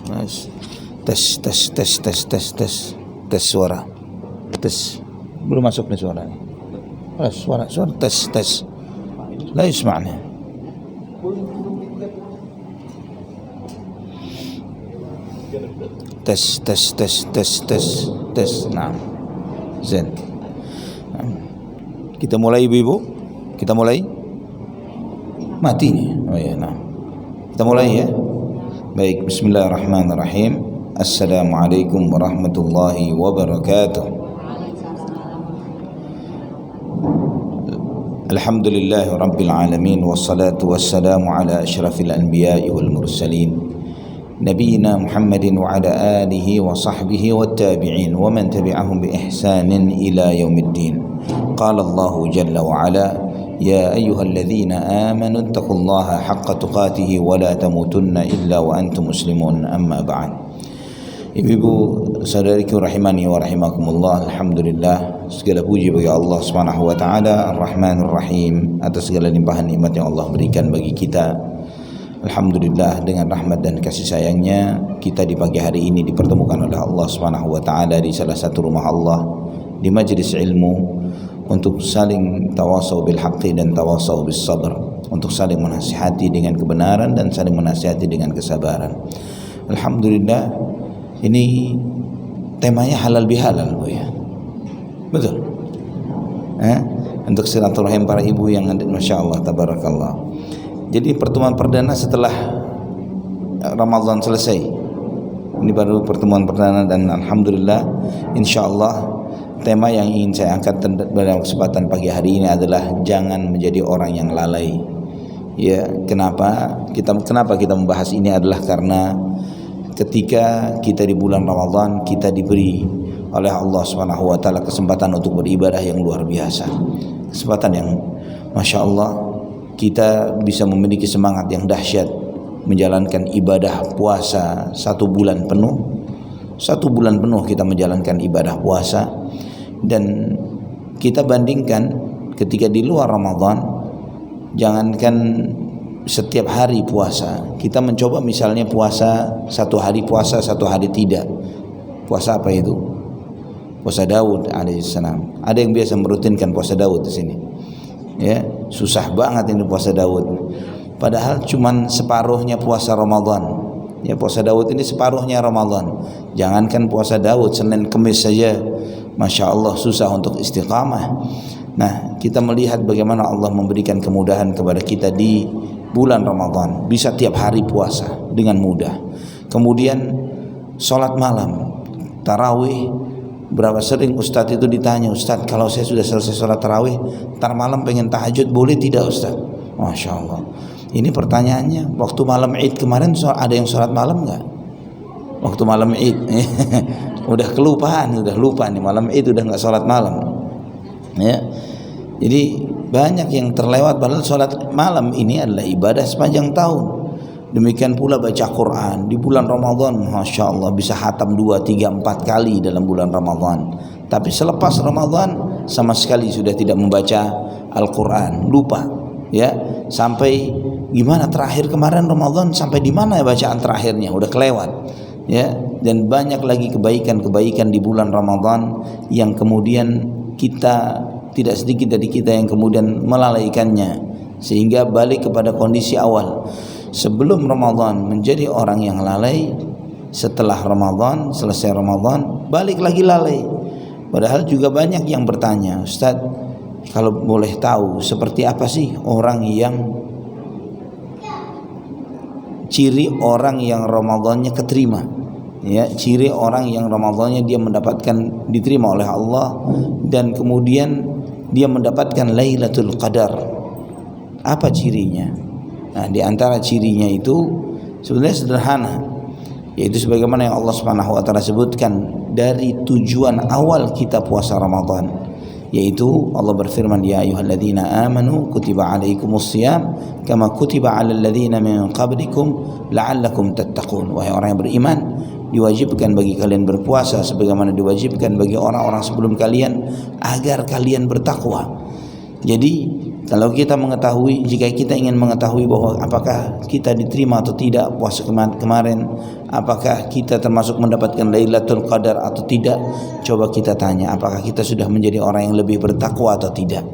Nice. Tes suara. Tes. Belum masuk nih suara nih. Suara tes. La yusma'na. Tes. Nah. Zen. Kita mulai ibu-ibu. Kita mulai. Mati nih. Oh ya, nah. Kita mulai ya. Baik, bismillahirrahmanirrahim. Assalamualaikum warahmatullahi wabarakatuh. Alhamdulillahi rabbil alamin, wassalatu wassalamu ala asyrafil anbiya'i wal mursalin nabiyina Muhammadin wa ala alihi wa sahbihi wat tabi'in wa man tabi'ahum bi ihsanin ila yaumiddin. Qala Allahu jalla wa ala ya ayyuhalladzina amanu taqullaha haqqa tuqatih wa la tamutunna illa wa antum muslimun. Amma ba'd. Ibu-ibu saudariku rahimani wa rahimakumullah, alhamdulillah, segala puji bagi Allah Subhanahu wa taala Ar-Rahmanur Rahim atas segala limpahan nikmat yang Allah berikan bagi kita. Alhamdulillah, dengan rahmat dan kasih sayangnya kita di pagi hari ini dipertemukan oleh Allah Subhanahu wa taala di salah satu rumah Allah, di majlis ilmu, untuk saling tawasau bil haqqi dan tawasau bis sabr, untuk saling menasihati dengan kebenaran dan saling menasihati dengan kesabaran. Alhamdulillah, ini temanya halal bihalal, Bu ya. Betul. Untuk silaturahim para ibu yang ada, Masya Allah, tabarakallah. Jadi pertemuan perdana setelah Ramadan selesai. Ini baru pertemuan perdana dan alhamdulillah, insya Allah tema yang ingin saya angkat pada kesempatan pagi hari ini adalah jangan menjadi orang yang lalai. Ya, kenapa kita membahas ini adalah karena ketika kita di bulan Ramadan kita diberi oleh Allah Subhanahu wa taala kesempatan untuk beribadah yang luar biasa. Kesempatan yang Masya Allah, kita bisa memiliki semangat yang dahsyat menjalankan ibadah puasa 1 bulan penuh. 1 bulan penuh kita menjalankan ibadah puasa, dan kita bandingkan ketika di luar Ramadan, jangankan setiap hari puasa, kita mencoba misalnya puasa 1 hari puasa 1 hari tidak. Puasa apa itu? Puasa Daud alaihissalam. Ada yang biasa merutinkan puasa Daud di sini. Ya, susah banget ini puasa Daud. Padahal cuman separuhnya puasa Ramadan. Ya, puasa Daud ini separuhnya Ramadan. Jangankan puasa Daud, Senin Kemis saja Masya Allah susah untuk istiqamah. Nah, kita melihat bagaimana Allah memberikan kemudahan kepada kita di bulan Ramadan, bisa tiap hari puasa dengan mudah. Kemudian sholat malam, tarawih. Berapa sering Ustadz itu ditanya, Ustadz kalau saya sudah selesai sholat tarawih, ntar malam pengen tahajud, boleh tidak Ustadz? Masya Allah. Ini pertanyaannya, waktu malam Id kemarin ada yang sholat malam nggak? Waktu malam Id udah kelupaan, udah lupa nih malam Id udah nggak sholat malam. Ya, jadi banyak yang terlewat, padahal sholat malam ini adalah ibadah sepanjang tahun. Demikian pula baca Quran di bulan Ramadan, Masya Allah bisa khatam 2, 3, 4 kali dalam bulan Ramadan. Tapi selepas Ramadan sama sekali sudah tidak membaca Al-Quran, lupa. Ya, sampai gimana terakhir kemarin Ramadan, sampai di mana bacaan terakhirnya udah kelewat. Ya, dan banyak lagi kebaikan-kebaikan di bulan Ramadan yang kemudian kita, tidak sedikit dari kita yang kemudian melalaikannya, sehingga balik kepada kondisi awal. Sebelum Ramadan menjadi orang yang lalai, setelah Ramadan, selesai Ramadan balik lagi lalai. Padahal juga banyak yang bertanya, Ustaz, kalau boleh tahu seperti apa sih orang yang ciri orang yang Ramadannya keterima? Ya, ciri orang yang Ramadannya dia mendapatkan diterima oleh Allah dan kemudian dia mendapatkan Lailatul Qadar. Apa cirinya? Nah, di antara cirinya itu sebenarnya sederhana, yaitu sebagaimana yang Allah Subhanahu wa taala sebutkan dari tujuan awal kita puasa Ramadan, yaitu Allah berfirman, ya ayyuhalladzina amanu kutiba alaikumusiyam kama kutiba alal ladzina min qablikum la'allakum tattaqun. Wahai orang yang beriman, diwajibkan bagi kalian berpuasa sebagaimana diwajibkan bagi orang-orang sebelum kalian agar kalian bertakwa. Jadi Kalau kita mengetahui, jika kita ingin mengetahui bahwa apakah kita diterima atau tidak puasa kemarin, apakah kita termasuk mendapatkan Lailatul Qadar atau tidak, coba kita tanya apakah kita sudah menjadi orang yang lebih bertakwa atau tidak.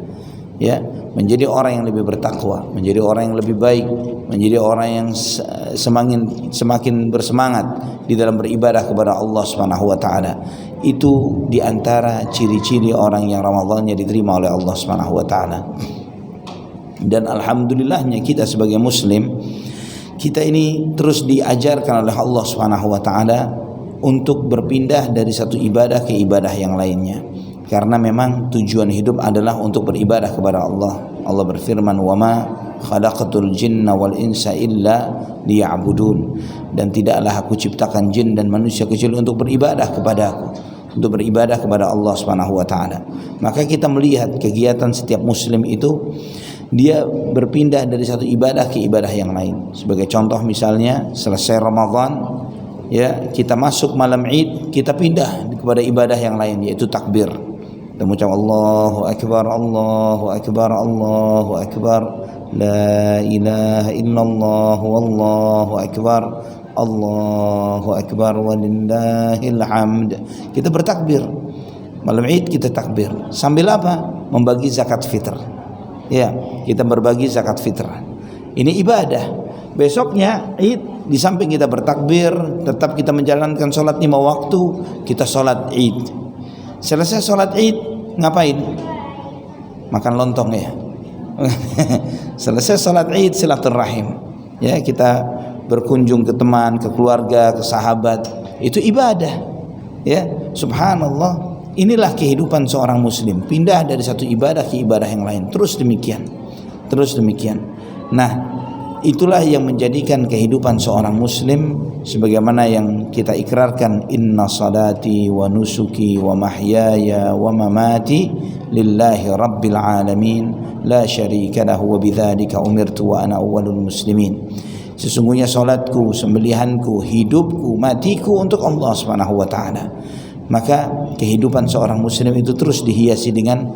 Ya, menjadi orang yang lebih bertakwa, menjadi orang yang lebih baik, menjadi orang yang semakin bersemangat di dalam beribadah kepada Allah Subhanahu wa taala. Itu di antara ciri-ciri orang yang Ramadannya diterima oleh Allah Subhanahu wa taala. Dan alhamdulillahnya kita sebagai muslim, kita ini terus diajarkan oleh Allah Subhanahu wa taala untuk berpindah dari satu ibadah ke ibadah yang lainnya. Karena memang tujuan hidup adalah untuk beribadah kepada Allah. Allah berfirman, "Wa ma khalaqatul jinna wal insa illa liya'budun." Dan tidaklah aku ciptakan jin dan manusia kecuali untuk beribadah kepadaku, untuk beribadah kepada Allah Subhanahu wa taala. Maka kita melihat kegiatan setiap muslim itu dia berpindah dari satu ibadah ke ibadah yang lain. Sebagai contoh misalnya selesai Ramadan, ya, kita masuk malam Id, kita pindah kepada ibadah yang lain, yaitu takbir. Kita mengucap Allahu Akbar, Allahu Akbar, Allahu Akbar, La ilaha illallah, Wallahu Akbar, Allahu Akbar, walillahil hamd. Kita bertakbir malam Id, kita takbir sambil apa? Membagi zakat fitr. Ya, kita berbagi zakat fitrah. Ini ibadah. Besoknya Id, di samping kita bertakbir, tetap kita menjalankan sholat 5 waktu, kita sholat Id. Selesai sholat Id, ngapain? Makan lontong ya. Selesai sholat Id, silaturahim. Ya, kita berkunjung ke teman, ke keluarga, ke sahabat. Itu ibadah. Ya, subhanallah. Inilah kehidupan seorang muslim, pindah dari satu ibadah ke ibadah yang lain, terus demikian. Nah, itulah yang menjadikan kehidupan seorang muslim sebagaimana yang kita ikrarkan, inna salati wa nusuki wa mahyaya wa mamati lillahi rabbil alamin la syarika lahu wa bidzalika umirtu wa ana awwalul muslimin. Sesungguhnya salatku, sembelihanku, hidupku, matiku untuk Allah Subhanahu wa taala. Maka kehidupan seorang muslim itu terus dihiasi dengan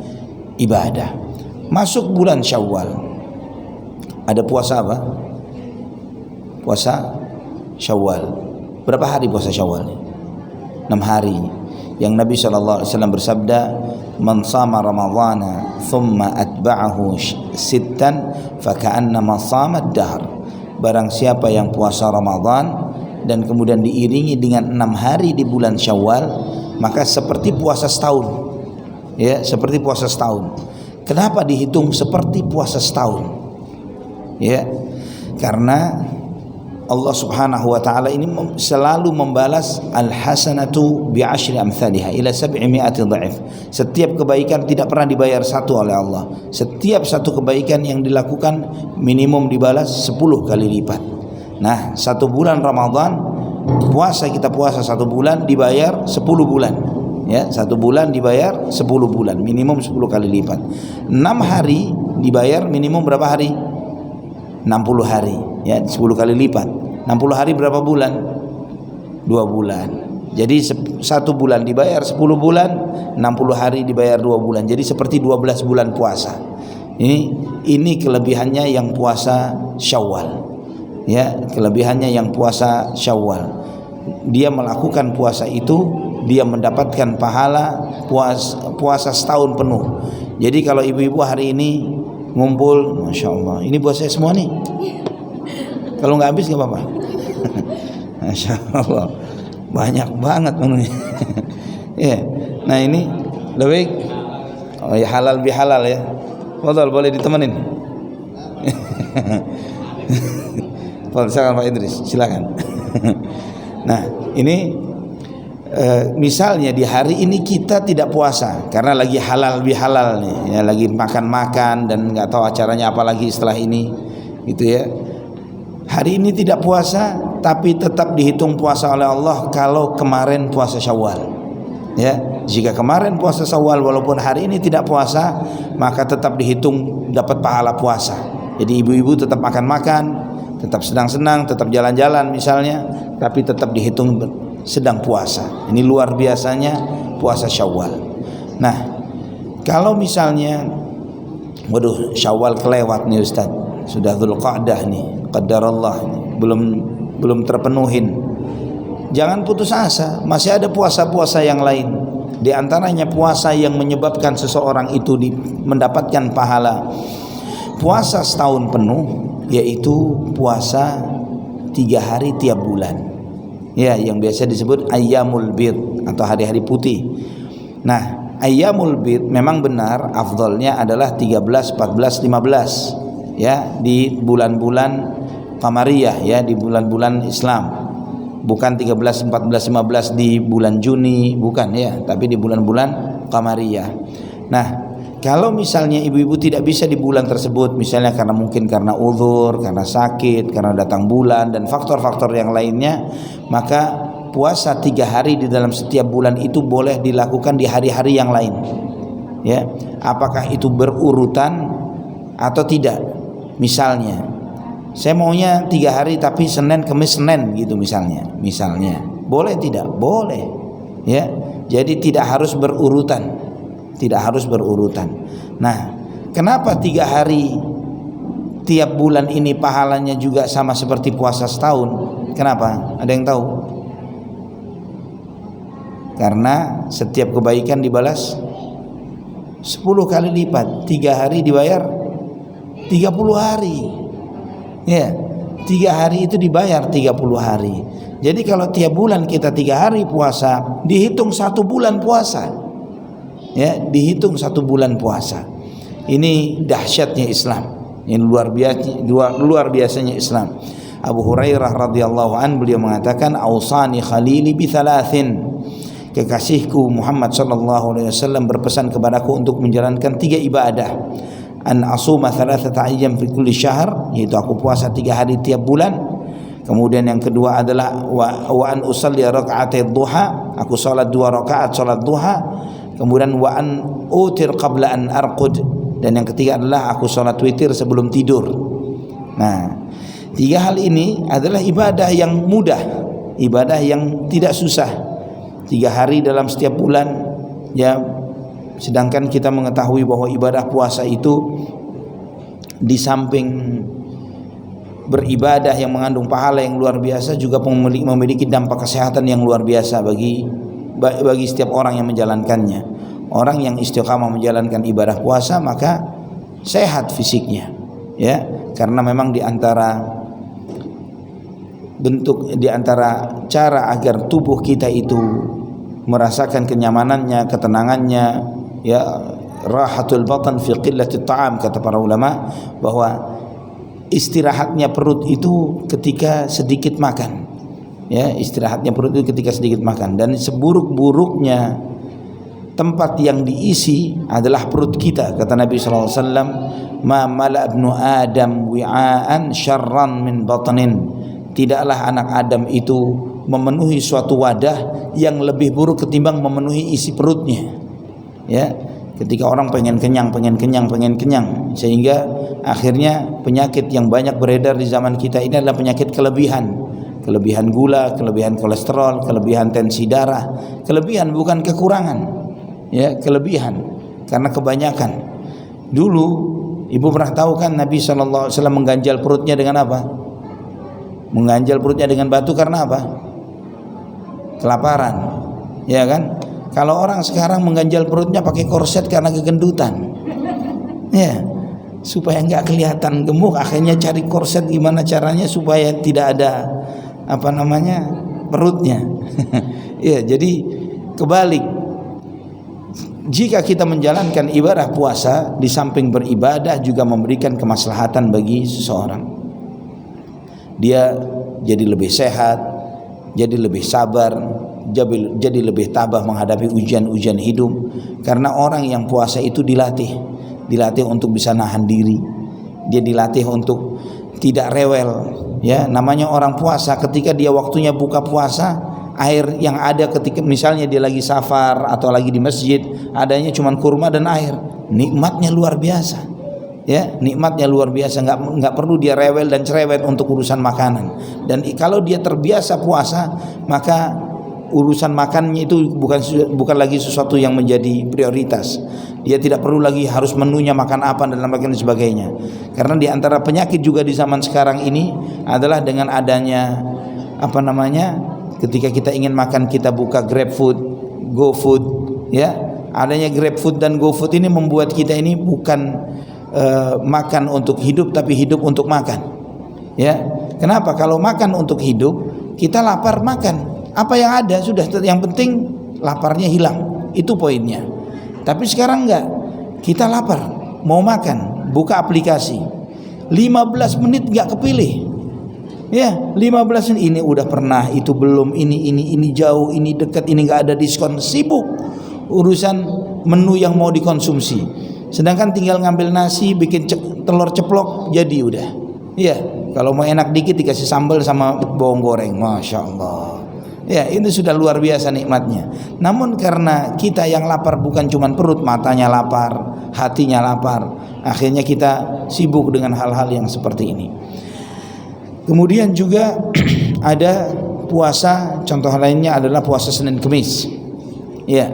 ibadah. Masuk bulan Syawal, ada puasa apa? Puasa Syawal. Berapa hari puasa Syawal? 6 hari. Yang Nabi SAW bersabda, "Man shama Ramadhana thumma atba'ahu sittan faka'annama shama ad-dahr." Barang siapa yang puasa Ramadan dan kemudian diiringi dengan 6 hari di bulan Syawal, maka seperti puasa setahun. Ya, seperti puasa setahun. Kenapa dihitung seperti puasa setahun? Ya, karena Allah Subhanahu wa taala ini selalu membalas al-hasanatu bi'ashri amsalha ila 700 dhaif. Setiap kebaikan tidak pernah dibayar satu oleh Allah. Setiap satu kebaikan yang dilakukan minimum dibalas 10 kali lipat. Nah, 1 bulan Ramadan puasa, kita puasa 1 bulan dibayar 10 bulan. Ya, 1 bulan dibayar 10 bulan, minimum 10 kali lipat. 6 hari dibayar minimum berapa hari? 60 hari. Ya, 10 kali lipat. 60 hari berapa bulan? 2 bulan. Jadi 1 bulan dibayar 10 bulan, 60 hari dibayar 2 bulan. Jadi seperti 12 bulan puasa. Ini kelebihannya yang puasa Syawal. Ya, kelebihannya yang puasa Syawal. Dia melakukan puasa itu, dia mendapatkan pahala puasa setahun penuh. Jadi kalau ibu-ibu hari ini ngumpul, Masya Allah, ini buat saya semua nih. Kalau nggak habis nggak apa-apa. Masya Allah, banyak banget menunya. Ya, nah ini lebih halal bihalal ya. Betul, boleh ditemenin. Silakan Pak Idris, silakan. Nah, ini misalnya di hari ini kita tidak puasa karena lagi halal bihalal nih, ya, lagi makan-makan dan nggak tahu acaranya apa lagi setelah ini, gitu ya. Hari ini tidak puasa, tapi tetap dihitung puasa oleh Allah kalau kemarin puasa Syawal. Ya, jika kemarin puasa Syawal walaupun hari ini tidak puasa, maka tetap dihitung dapat pahala puasa. Jadi ibu-ibu tetap makan-makan, tetap senang-senang, tetap jalan-jalan misalnya, tapi tetap dihitung sedang puasa. Ini luar biasanya puasa Syawal. Nah, kalau misalnya Waduh, Syawal kelewat nih Ustaz. Sudah Dzulqa'dah nih. Qadarullah nih. Belum terpenuhin. Jangan putus asa, masih ada puasa-puasa yang lain. Di antaranya puasa yang menyebabkan seseorang itu mendapatkan pahala puasa setahun penuh, yaitu puasa 3 hari tiap bulan. Ya, yang biasa disebut ayyamul bid atau hari-hari putih. Nah, ayyamul bid memang benar afdalnya adalah 13, 14, 15 ya, di bulan-bulan qamariyah ya, di bulan-bulan Islam. Bukan 13, 14, 15 di bulan Juni, bukan ya, tapi di bulan-bulan qamariyah. Nah, kalau misalnya ibu-ibu tidak bisa di bulan tersebut, misalnya karena uzur, karena sakit, karena datang bulan dan faktor-faktor yang lainnya, maka puasa 3 hari di dalam setiap bulan itu boleh dilakukan di hari-hari yang lain. Ya, apakah itu berurutan atau tidak? Misalnya, saya maunya 3 hari tapi Senin, Kamis, Senin gitu misalnya. Boleh tidak? Boleh. Ya, jadi tidak harus berurutan. Nah, kenapa 3 hari tiap bulan ini pahalanya juga sama seperti puasa setahun? Kenapa? Ada yang tahu? Karena setiap kebaikan dibalas 10 kali lipat. 3 hari dibayar 30 hari. Ya, 3 hari itu dibayar 30 hari. Jadi kalau tiap bulan kita 3 hari puasa, dihitung 1 bulan puasa. Ya, dihitung 1 bulan puasa. Ini dahsyatnya Islam. Ini luar biasanya Islam. Abu Hurairah radhiyallahu an beliau mengatakan, "Ausani khalili bi thalathin." Kekasihku Muhammad sallallahu alaihi wasallam berpesan kepadaku untuk menjalankan 3 ibadah. An asuma thalathata ayyam fi kulli syahr, yaitu aku puasa 3 hari tiap bulan. Kemudian yang kedua adalah wa an usalli raka'atai duha, aku salat 2 rakaat salat duha. Kemudian wa an utir qabla an arqud, dan yang ketiga adalah aku salat witir sebelum tidur. Nah, 3 hal ini adalah ibadah yang mudah, ibadah yang tidak susah. 3 hari dalam setiap bulan ya, sedangkan kita mengetahui bahwa ibadah puasa itu di samping beribadah yang mengandung pahala yang luar biasa, juga memiliki dampak kesehatan yang luar biasa bagi setiap orang yang menjalankannya. Orang yang istiqamah menjalankan ibadah puasa maka sehat fisiknya, ya, karena memang di antara cara agar tubuh kita itu merasakan kenyamanannya, ketenangannya, ya, rahatul batan fi qillati ta'am, kata para ulama, bahwa istirahatnya perut itu ketika sedikit makan. Ya, istirahatnya perut itu ketika sedikit makan. Dan seburuk-buruknya tempat yang diisi adalah perut kita. Kata Nabi sallallahu alaihi wasallam, "Ma mala ibnu Adam wi'aan syarran min batnin." Tidaklah anak Adam itu memenuhi suatu wadah yang lebih buruk ketimbang memenuhi isi perutnya. Ya, ketika orang pengen kenyang, sehingga akhirnya penyakit yang banyak beredar di zaman kita ini adalah penyakit kelebihan gula, kelebihan kolesterol, kelebihan tensi darah, kelebihan bukan kekurangan, ya, kelebihan karena kebanyakan. Dulu ibu pernah tahu kan Nabi SAW mengganjal perutnya dengan apa? Mengganjal perutnya dengan batu karena apa? Kelaparan, ya kan? Kalau orang sekarang mengganjal perutnya pakai korset karena kegendutan, ya, supaya nggak kelihatan gemuk, akhirnya cari korset gimana caranya supaya tidak ada perutnya. Ya, jadi kebalik. Jika kita menjalankan ibadah puasa, di samping beribadah juga memberikan kemaslahatan bagi seseorang. Dia jadi lebih sehat, jadi lebih sabar, jadi lebih tabah menghadapi ujian-ujian hidup. Karena orang yang puasa itu dilatih untuk bisa nahan diri. Dia dilatih untuk tidak rewel, ya. Namanya orang puasa, ketika dia waktunya buka puasa, air yang ada ketika misalnya dia lagi safar atau lagi di masjid, adanya cuma kurma dan air, nikmatnya luar biasa, ya, nikmatnya luar biasa. Nggak perlu dia rewel dan cerewet untuk urusan makanan. Dan kalau dia terbiasa puasa, maka urusan makannya itu bukan lagi sesuatu yang menjadi prioritas. Dia tidak perlu lagi harus menunya makan apa dan sebagainya. Karena di antara penyakit juga di zaman sekarang ini adalah dengan adanya ketika kita ingin makan kita buka GrabFood, GoFood, ya. Adanya GrabFood dan GoFood ini membuat kita ini bukan makan untuk hidup tapi hidup untuk makan. Ya. Kenapa? Kalau makan untuk hidup, kita lapar makan. Apa yang ada sudah, yang penting laparnya hilang. Itu poinnya. Tapi sekarang enggak. Kita lapar, mau makan, buka aplikasi. 15 menit enggak kepilih. Ya, 15 menit ini udah pernah, itu belum, ini jauh, ini dekat, ini enggak ada diskon, sibuk urusan menu yang mau dikonsumsi. Sedangkan tinggal ngambil nasi, bikin telur ceplok, jadi udah. Ya, kalau mau enak dikit dikasih sambal sama bawang goreng, Masya Allah. Ya, ini sudah luar biasa nikmatnya. Namun karena kita yang lapar bukan cuma perut, matanya lapar, hatinya lapar, akhirnya kita sibuk dengan hal-hal yang seperti ini. Kemudian juga ada puasa, contoh lainnya adalah puasa Senin Kemis. Ya,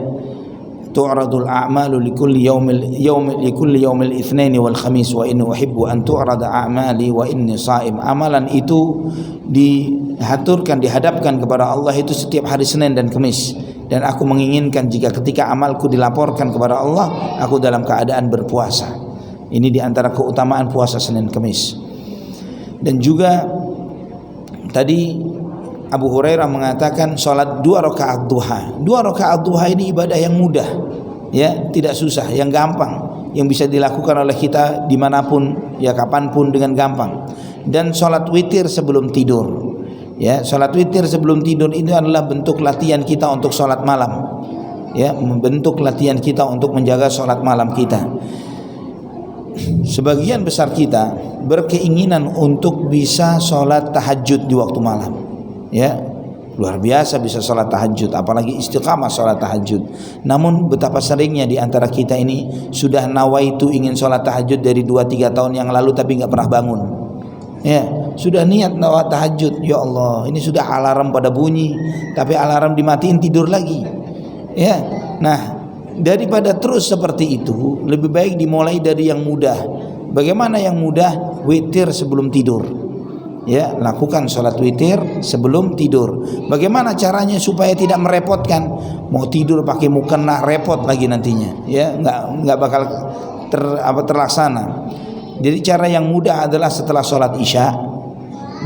tu'radul a'malu likulli yaumil itsnaini wal khamis wa inni uhibbu an tu'rada a'mali wa inni sha'im. Amalan itu dihadapkan kepada Allah itu setiap hari Senin dan Kamis, dan aku menginginkan jika ketika amalku dilaporkan kepada Allah aku dalam keadaan berpuasa. Ini diantara keutamaan puasa Senin Kamis. Dan juga tadi Abu Hurairah mengatakan salat 2 rakaat duha. 2 rakaat duha ini ibadah yang mudah, ya, tidak susah, yang gampang, yang bisa dilakukan oleh kita dimanapun, ya, kapanpun dengan gampang. Dan salat witir sebelum tidur, ya, salat witir sebelum tidur ini adalah bentuk latihan kita untuk salat malam, ya, bentuk latihan kita untuk menjaga salat malam kita. Sebagian besar kita berkeinginan untuk bisa salat tahajud di waktu malam. Ya, luar biasa bisa sholat tahajud, apalagi istiqamah sholat tahajud. Namun betapa seringnya di antara kita ini sudah nawaitu ingin sholat tahajud dari 2-3 tahun yang lalu tapi nggak pernah bangun. Ya, sudah niat nawat tahajud, ya Allah, ini sudah alarm pada bunyi, tapi alarm dimatiin tidur lagi. Ya, nah, daripada terus seperti itu, lebih baik dimulai dari yang mudah. Bagaimana yang mudah? Witir sebelum tidur. Ya, lakukan sholat witir sebelum tidur. Bagaimana caranya supaya tidak merepotkan? Mau tidur pakai mukena repot lagi nantinya. Ya, nggak bakal terlaksana. Jadi cara yang mudah adalah setelah sholat isya,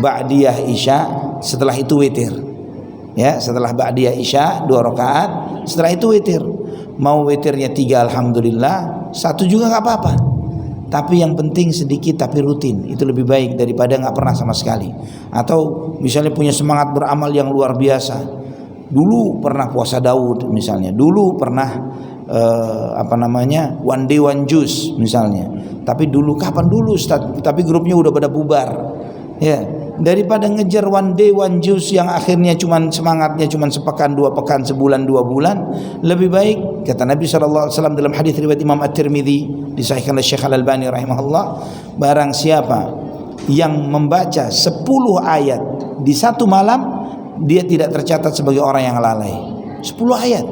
ba'diyah isya, setelah itu witir. Ya, setelah ba'diyah isya 2 rakaat, setelah itu witir. Mau witirnya 3 alhamdulillah, 1 juga nggak apa-apa. Tapi yang penting sedikit tapi rutin, itu lebih baik daripada nggak pernah sama sekali. Atau misalnya punya semangat beramal yang luar biasa, dulu pernah puasa Daud misalnya, dulu pernah one day one juice misalnya, tapi dulu kapan dulu Ustaz, tapi grupnya udah pada bubar. Ya, daripada ngejar one day one juice yang akhirnya semangatnya cuman sepekan, 2 pekan, sebulan, 2 bulan, lebih baik kata Nabi SAW dalam hadis riwayat Imam At-Tirmidzi disahihkan oleh Syekh Al-Albani rahimahullah, barang siapa yang membaca 10 ayat di 1 malam, dia tidak tercatat sebagai orang yang lalai. 10 ayat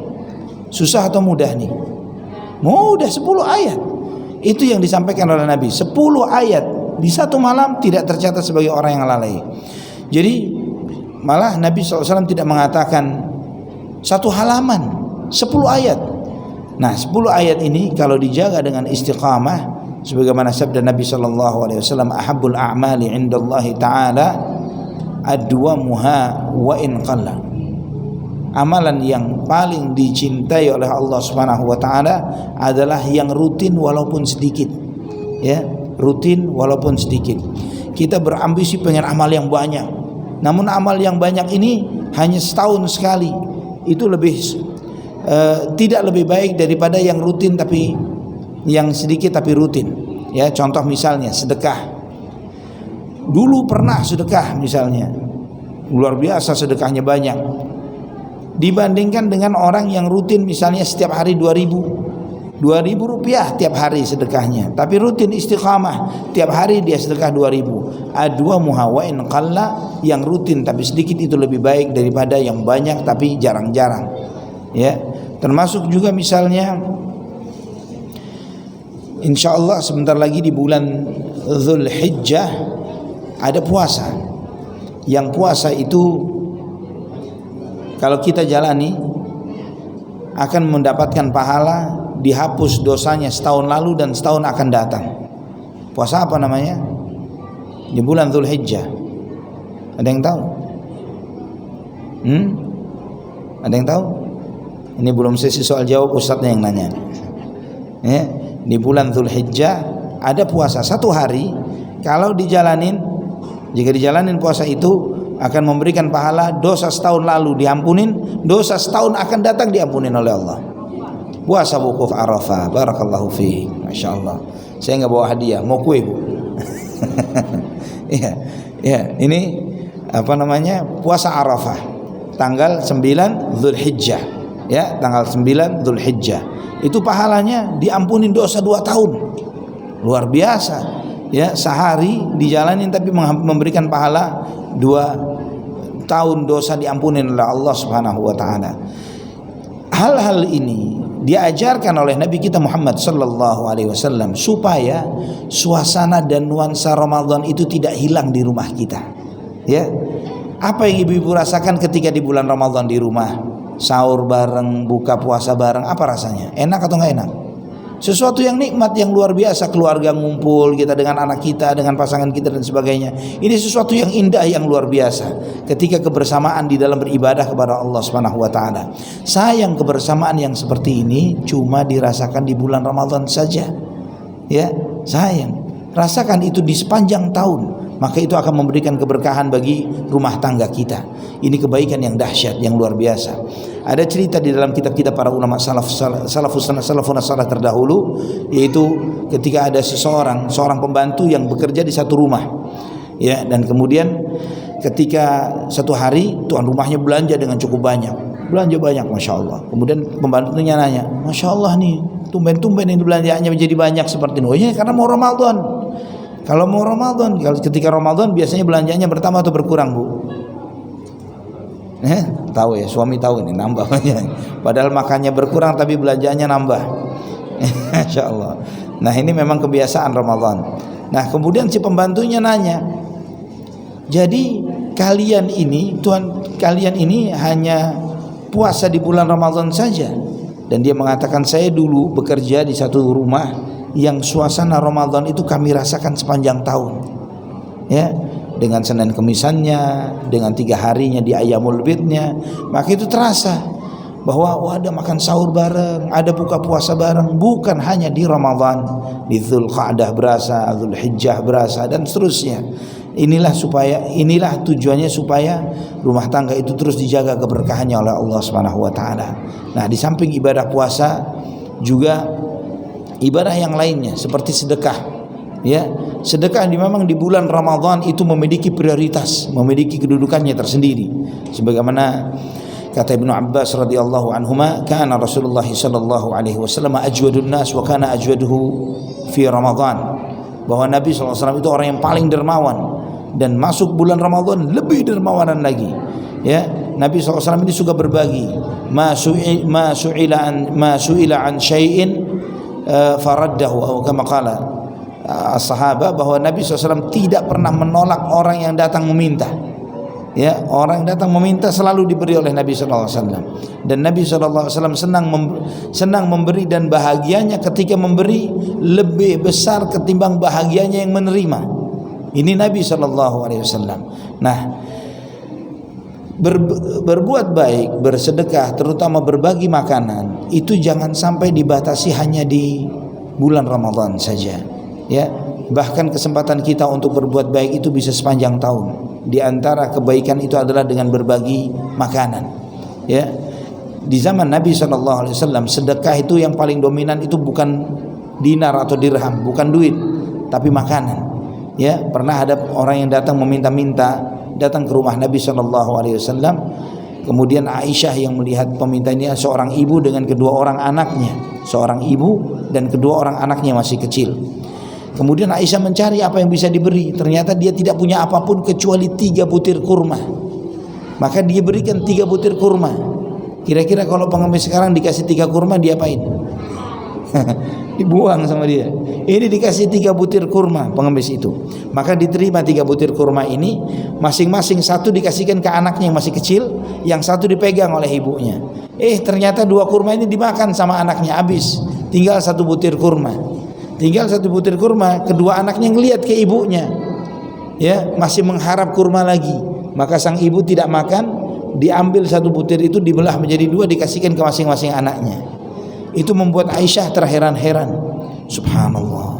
susah atau mudah nih? Mudah, 10 ayat. Itu yang disampaikan oleh Nabi, 10 ayat di 1 malam tidak tercatat sebagai orang yang lalai. Jadi malah Nabi SAW tidak mengatakan 1 halaman, 10 ayat. Nah, 10 ayat ini kalau dijaga dengan istiqamah, sebagaimana sabda Nabi SAW, ahabbul a'mali indallahi ta'ala adwamuha wa in qalla. Amalan yang paling dicintai oleh Allah Subhanahu wa taala adalah yang rutin walaupun sedikit. Ya, rutin walaupun sedikit. Kita berambisi pengen amal yang banyak, namun amal yang banyak ini hanya setahun sekali. Itu tidak lebih baik daripada yang rutin tapi yang sedikit tapi rutin. Ya, contoh misalnya sedekah. Dulu pernah sedekah misalnya, luar biasa sedekahnya banyak, dibandingkan dengan orang yang rutin misalnya setiap hari 2.000. 2.000 rupiah tiap hari sedekahnya, tapi rutin istiqamah tiap hari dia sedekah 2.000. Adwa muhawain qalla, yang rutin tapi sedikit itu lebih baik daripada yang banyak tapi jarang-jarang. Ya, termasuk juga misalnya insyaallah sebentar lagi di bulan Dzulhijjah ada puasa. Yang puasa itu kalau kita jalani akan mendapatkan pahala, dihapus dosanya setahun lalu dan setahun akan datang. Puasa apa namanya? Di bulan Dzulhijjah. Ada yang tahu? Ada yang tahu? Ini belum sesi soal jawab, ustadznya yang nanya. Ya, di bulan Dzulhijjah ada puasa 1 hari. Kalau dijalanin, jika dijalanin puasa itu akan memberikan pahala, dosa setahun lalu diampunin, dosa setahun akan datang diampunin oleh Allah. Puasa wukuf Arafah, barakallahu fiik, masya Allah. Saya nggak bawa hadiah, mau kue bu. Ya, ini apa namanya, puasa Arafah, tanggal 9 Dzulhijjah, ya, tanggal 9 Dzulhijjah. Itu pahalanya diampunin dosa 2 tahun, luar biasa. Ya, sehari dijalanin tapi memberikan pahala 2 tahun dosa diampunin oleh Allah Subhanahu wa taala. Hal-hal ini diajarkan oleh Nabi kita Muhammad sallallahu alaihi wasallam supaya suasana dan nuansa Ramadan itu tidak hilang di rumah kita. Ya. Apa yang ibu-ibu rasakan ketika di bulan Ramadan di rumah? Sahur bareng, buka puasa bareng, apa rasanya? Enak atau enggak enak? Sesuatu yang nikmat, yang luar biasa, keluarga ngumpul, kita dengan anak kita, dengan pasangan kita dan sebagainya. Ini sesuatu yang indah, yang luar biasa. Ketika kebersamaan di dalam beribadah kepada Allah Subhanahu wa taala. Sayang kebersamaan yang seperti ini cuma dirasakan di bulan Ramadan saja. Ya, sayang. Rasakan itu di sepanjang tahun. Maka itu akan memberikan keberkahan bagi rumah tangga kita. Ini kebaikan yang dahsyat, yang luar biasa. Ada cerita di dalam kitab-kitab para ulama salafun salih terdahulu, yaitu ketika ada seorang pembantu yang bekerja di satu rumah, ya, dan kemudian ketika satu hari tuan rumahnya belanja dengan cukup banyak, masya Allah. Kemudian pembantunya nanya, masya Allah nih, tumben-tumben ini belanjaannya menjadi banyak seperti ini. Oh ya, karena mau Ramadan. Kalau mau Ramadan, ketika Ramadan biasanya belanjanya bertambah atau berkurang, Bu? Tahu ya, suami tahu ini, nambah. Padahal makannya berkurang tapi belanjanya nambah. Masya Allah. Nah, ini memang kebiasaan Ramadan. Nah, kemudian si pembantunya nanya, jadi kalian ini hanya puasa di bulan Ramadan saja? Dan dia mengatakan, saya dulu bekerja di satu rumah yang suasana Ramadan itu kami rasakan sepanjang tahun, ya, dengan Senin Kemisannya, dengan 3 harinya di Ayyamul Bidnya. Maka itu terasa bahwa ada makan sahur bareng, ada buka puasa bareng, bukan hanya di Ramadan, di Dzulqa'dah berasa, Dzulhijjah berasa, dan seterusnya. Inilah tujuannya supaya rumah tangga itu terus dijaga keberkahannya oleh Allah Subhanahu wa taala. Nah, di samping ibadah puasa juga ibadah yang lainnya seperti sedekah, ya, sedekah memang di bulan Ramadan itu memiliki prioritas, memiliki kedudukannya tersendiri. Sebagaimana kata Ibnu Abbas radhiyallahu anhuma, kana Rasulullah sallallahu alaihi wasallam ajwadun nas wa kana ajwaduhu fi Ramadan, bahwa Nabi SAW itu orang yang paling dermawan, dan masuk bulan Ramadan lebih dermawanan lagi. Ya, Nabi SAW ini suka berbagi. Ma su'ila an syai'in faraddahu, atau kama qala as-sahabah, bahwa Nabi SAW tidak pernah menolak orang yang datang meminta. Ya, orang yang datang meminta selalu diberi oleh Nabi SAW. Dan Nabi SAW senang memberi, dan bahagianya ketika memberi lebih besar ketimbang bahagianya yang menerima. Ini Nabi SAW. Nah, berbuat baik, bersedekah, terutama berbagi makanan, itu jangan sampai dibatasi hanya di bulan Ramadan saja, ya. Bahkan kesempatan kita untuk berbuat baik itu bisa sepanjang tahun. Di antara kebaikan itu adalah dengan berbagi makanan, ya. Di zaman Nabi SAW, sedekah itu yang paling dominan itu bukan dinar atau dirham, bukan duit, tapi makanan. Ya, pernah ada orang yang datang meminta-minta, datang ke rumah Nabi SAW, Kemudian Aisyah yang melihat peminta ini seorang ibu dengan kedua orang anaknya, seorang ibu dan kedua orang anaknya masih kecil. Kemudian Aisyah mencari apa yang bisa diberi. Ternyata dia tidak punya apapun kecuali 3 butir kurma. Maka dia berikan 3 butir kurma. Kira-kira kalau pengemis sekarang dikasih 3 kurma, dia apain? Dibuang sama dia. Ini dikasih 3 butir kurma pengemis itu. Maka diterima 3 butir kurma ini, masing-masing satu dikasihkan ke anaknya yang masih kecil, yang satu dipegang oleh ibunya. Ternyata 2 kurma ini dimakan sama anaknya, habis. Tinggal 1 butir kurma. Tinggal 1 butir kurma, kedua anaknya ngelihat ke ibunya, ya, masih mengharap kurma lagi. Maka sang ibu tidak makan, diambil 1 butir itu, dibelah menjadi 2, dikasihkan ke masing-masing anaknya. Itu membuat Aisyah terheran-heran. Subhanallah.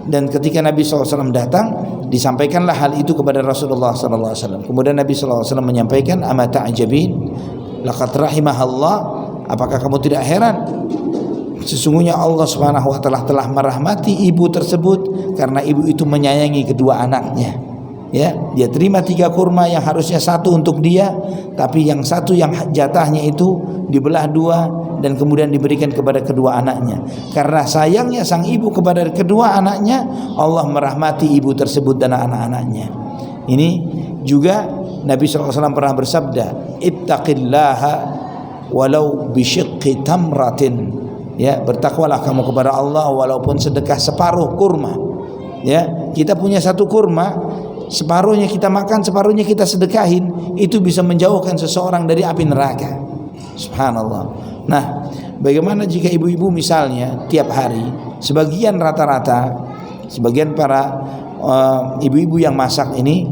Dan ketika Nabi SAW datang, disampaikanlah hal itu kepada Rasulullah SAW. Kemudian Nabi SAW menyampaikan, ama ta'jabin laqad rahimahallah, apakah kamu tidak heran? Sesungguhnya Allah Subhanahu wa taala telah merahmati ibu tersebut karena ibu itu menyayangi kedua anaknya. Ya, dia terima 3 kurma yang harusnya 1 untuk dia, tapi yang 1 yang jatahnya itu dibelah 2 dan kemudian diberikan kepada kedua anaknya. Karena sayangnya sang ibu kepada kedua anaknya, Allah merahmati ibu tersebut dan anak-anaknya. Ini juga Nabi SAW pernah bersabda, ittaqillaha walau bisyiqqi tamratin. Ya, bertakwalah kamu kepada Allah walaupun sedekah separuh kurma. Ya, kita punya 1 kurma, separuhnya kita makan, separuhnya kita sedekahin, itu bisa menjauhkan seseorang dari api neraka. Subhanallah. Nah, bagaimana jika ibu-ibu misalnya tiap hari, sebagian para ibu-ibu yang masak ini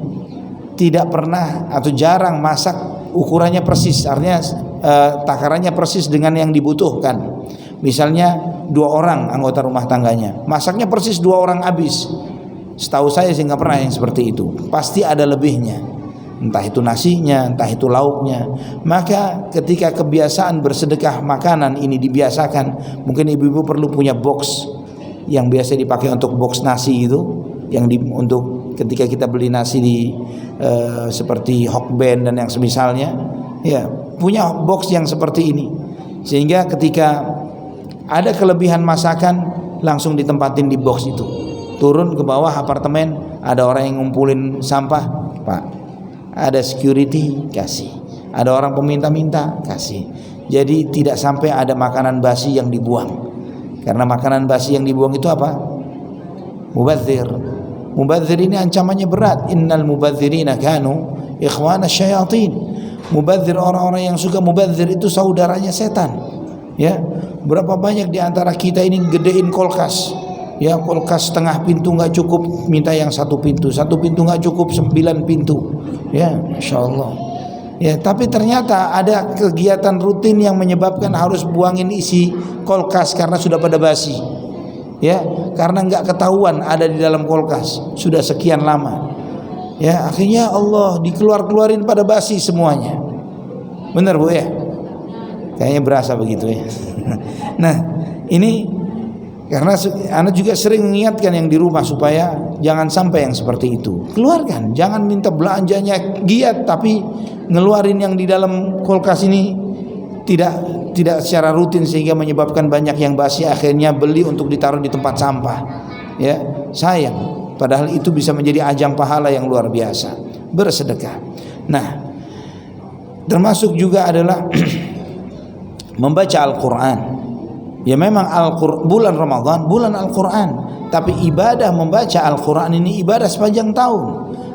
tidak pernah atau jarang masak ukurannya persis, artinya takarannya persis dengan yang dibutuhkan. Misalnya 2 orang anggota rumah tangganya, masaknya persis 2 orang habis. Setahu saya sih nggak pernah yang seperti itu. Pasti ada lebihnya, entah itu nasinya, entah itu lauknya. Maka ketika kebiasaan bersedekah makanan ini dibiasakan, mungkin ibu-ibu perlu punya box yang biasa dipakai untuk box nasi itu, yang untuk ketika kita beli nasi di seperti Hokben dan yang semisalnya, ya, punya box yang seperti ini, sehingga ketika ada kelebihan masakan langsung ditempatin di box itu. Turun ke bawah apartemen, ada orang yang ngumpulin sampah, Pak, ada security, kasih. Ada orang peminta-minta, kasih. Jadi tidak sampai ada makanan basi yang dibuang. Karena makanan basi yang dibuang itu apa? Mubadzir. Mubadzir ini ancamannya berat. Innal mubadzirina kanu ikhwana syayatin. Mubadzir, orang-orang yang suka mubadzir itu saudaranya setan. Ya, berapa banyak di antara kita ini gedein kulkas. Ya, kulkas setengah pintu nggak cukup, minta yang 1 pintu. 1 pintu nggak cukup, 9 pintu. Ya, Masya Allah. Ya, tapi ternyata ada kegiatan rutin yang menyebabkan harus buangin isi kulkas karena sudah pada basi. Ya, karena nggak ketahuan ada di dalam kulkas sudah sekian lama. Ya, akhirnya Allah dikeluarin pada basi semuanya. Benar Bu ya? Kayaknya berasa begitu ya. Nah, ini karena anak juga sering mengingatkan yang di rumah supaya jangan sampai yang seperti itu. Keluarkan, jangan minta belanjanya giat tapi ngeluarin yang di dalam kulkas ini tidak secara rutin sehingga menyebabkan banyak yang basi, akhirnya beli untuk ditaruh di tempat sampah. Ya, sayang. Padahal itu bisa menjadi ajang pahala yang luar biasa, bersedekah. Nah, termasuk juga adalah membaca Al-Quran. Ya, memang bulan Ramadan bulan Al-Quran, tapi ibadah membaca Al-Quran ini ibadah sepanjang tahun.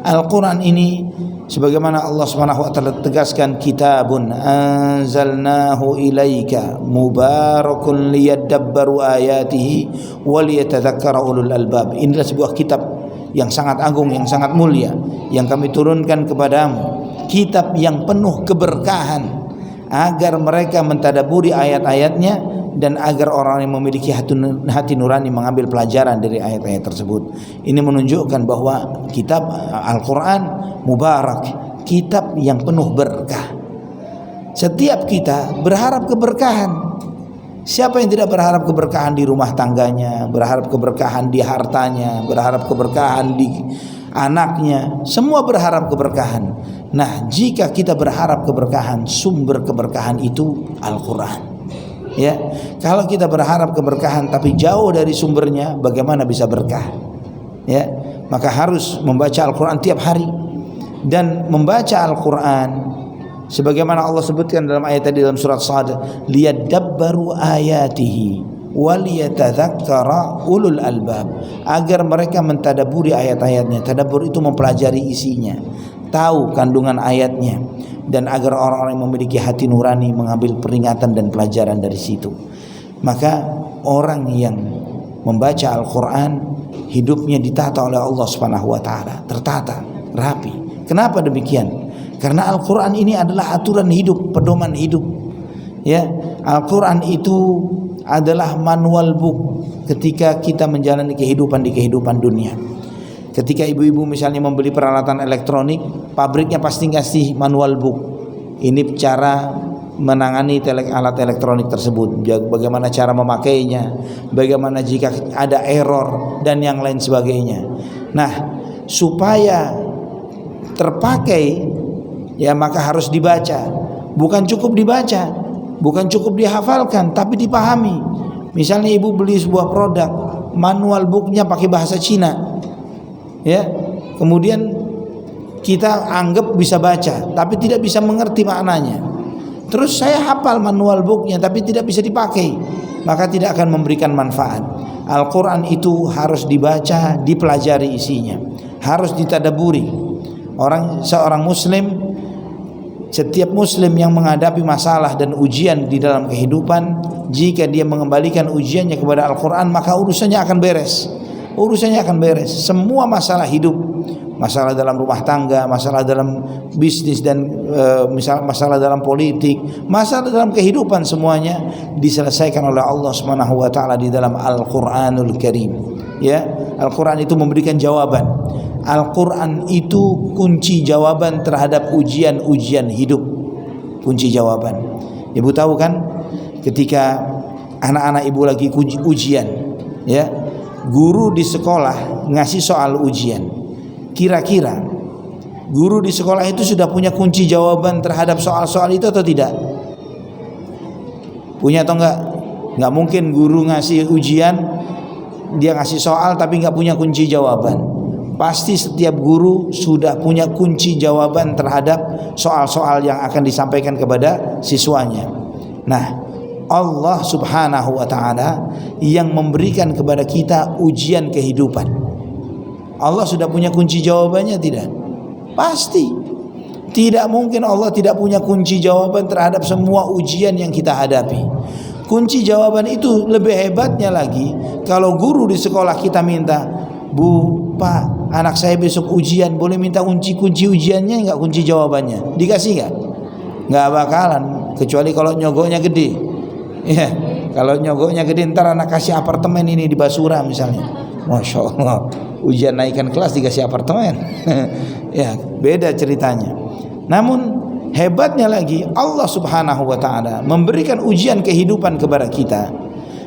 Al-Quran ini sebagaimana Allah Subhanahu wa taala tegaskan, kitabun anzalnahu ilaika mubarakun liyadabbaru ayatihi wa liyatadzakkara ulul albab. Inilah sebuah kitab yang sangat agung, yang sangat mulia, yang kami turunkan kepadamu, kitab yang penuh keberkahan, agar mereka mentadaburi ayat-ayatnya dan agar orang yang memiliki hati nurani mengambil pelajaran dari ayat-ayat tersebut. Ini menunjukkan bahwa kitab Al-Quran mubarak, kitab yang penuh berkah. Setiap kita berharap keberkahan. Siapa yang tidak berharap keberkahan di rumah tangganya, berharap keberkahan di hartanya, berharap keberkahan di anaknya, semua berharap keberkahan. Nah, jika kita berharap keberkahan, sumber keberkahan itu Al-Quran. Ya, kalau kita berharap keberkahan tapi jauh dari sumbernya, bagaimana bisa berkah? Ya, maka harus membaca Al-Quran tiap hari. Dan membaca Al-Quran sebagaimana Allah sebutkan dalam ayat tadi dalam surat Shad, liyadabbaru ayatihi waliyatadzakkara ulul albab, agar mereka mentadaburi ayat-ayatnya. Tadabbur itu mempelajari isinya, tahu kandungan ayatnya, dan agar orang-orang yang memiliki hati nurani mengambil peringatan dan pelajaran dari situ. Maka orang yang membaca Al-Quran, hidupnya ditata oleh Allah Subhanahu wa taala, tertata, rapi. Kenapa demikian? Karena Al-Quran ini adalah aturan hidup, pedoman hidup. Ya, Al-Quran itu adalah manual book ketika kita menjalani kehidupan di kehidupan dunia. Ketika ibu-ibu misalnya membeli peralatan elektronik, pabriknya pasti ngasih manual book. Ini cara menangani alat elektronik tersebut, bagaimana cara memakainya, bagaimana jika ada error dan yang lain sebagainya. Nah, supaya terpakai, ya maka harus dibaca. Bukan cukup dibaca, bukan cukup dihafalkan, tapi dipahami. Misalnya ibu beli sebuah produk, manual booknya pakai bahasa Cina, ya, kemudian kita anggap bisa baca, tapi tidak bisa mengerti maknanya. Terus saya hafal manual booknya, tapi tidak bisa dipakai, maka tidak akan memberikan manfaat. Al-Quran itu harus dibaca, dipelajari isinya, harus ditadaburi. Seorang muslim, setiap muslim yang menghadapi masalah dan ujian di dalam kehidupan, jika dia mengembalikan ujiannya kepada Al-Quran, maka urusannya akan beres. Urusannya akan beres. Semua masalah hidup, masalah dalam rumah tangga, masalah dalam bisnis, dan masalah dalam politik, masalah dalam kehidupan, semuanya diselesaikan oleh Allah Subhanahu wa taala di dalam Al-Qur'anul Karim. Ya, Al-Quran itu memberikan jawaban. Al-Quran itu kunci jawaban terhadap ujian-ujian hidup. Kunci jawaban. Ibu tahu kan, ketika anak-anak ibu lagi ujian, ya, guru di sekolah ngasih soal ujian. Kira-kira guru di sekolah itu sudah punya kunci jawaban terhadap soal-soal itu atau tidak? Punya atau enggak? Enggak mungkin guru ngasih ujian, dia ngasih soal tapi enggak punya kunci jawaban. Pasti setiap guru sudah punya kunci jawaban terhadap soal-soal yang akan disampaikan kepada siswanya. Nah, Allah Subhanahu wa taala yang memberikan kepada kita ujian kehidupan. Allah sudah punya kunci jawabannya tidak? Pasti. Tidak mungkin Allah tidak punya kunci jawaban terhadap semua ujian yang kita hadapi. Kunci jawaban itu lebih hebatnya lagi kalau guru di sekolah kita minta, "Bu, Pak, anak saya besok ujian, boleh minta kunci ujiannya enggak, kunci jawabannya?" Dikasih enggak? Enggak bakalan, kecuali kalau nyogoknya gede. Ya, kalau nyogoknya gede ntar anak kasih apartemen ini di Basura misalnya. Masya Allah, ujian naikkan kelas dikasih apartemen. Ya, beda ceritanya. Namun hebatnya lagi, Allah Subhanahu wa taala memberikan ujian kehidupan kepada kita,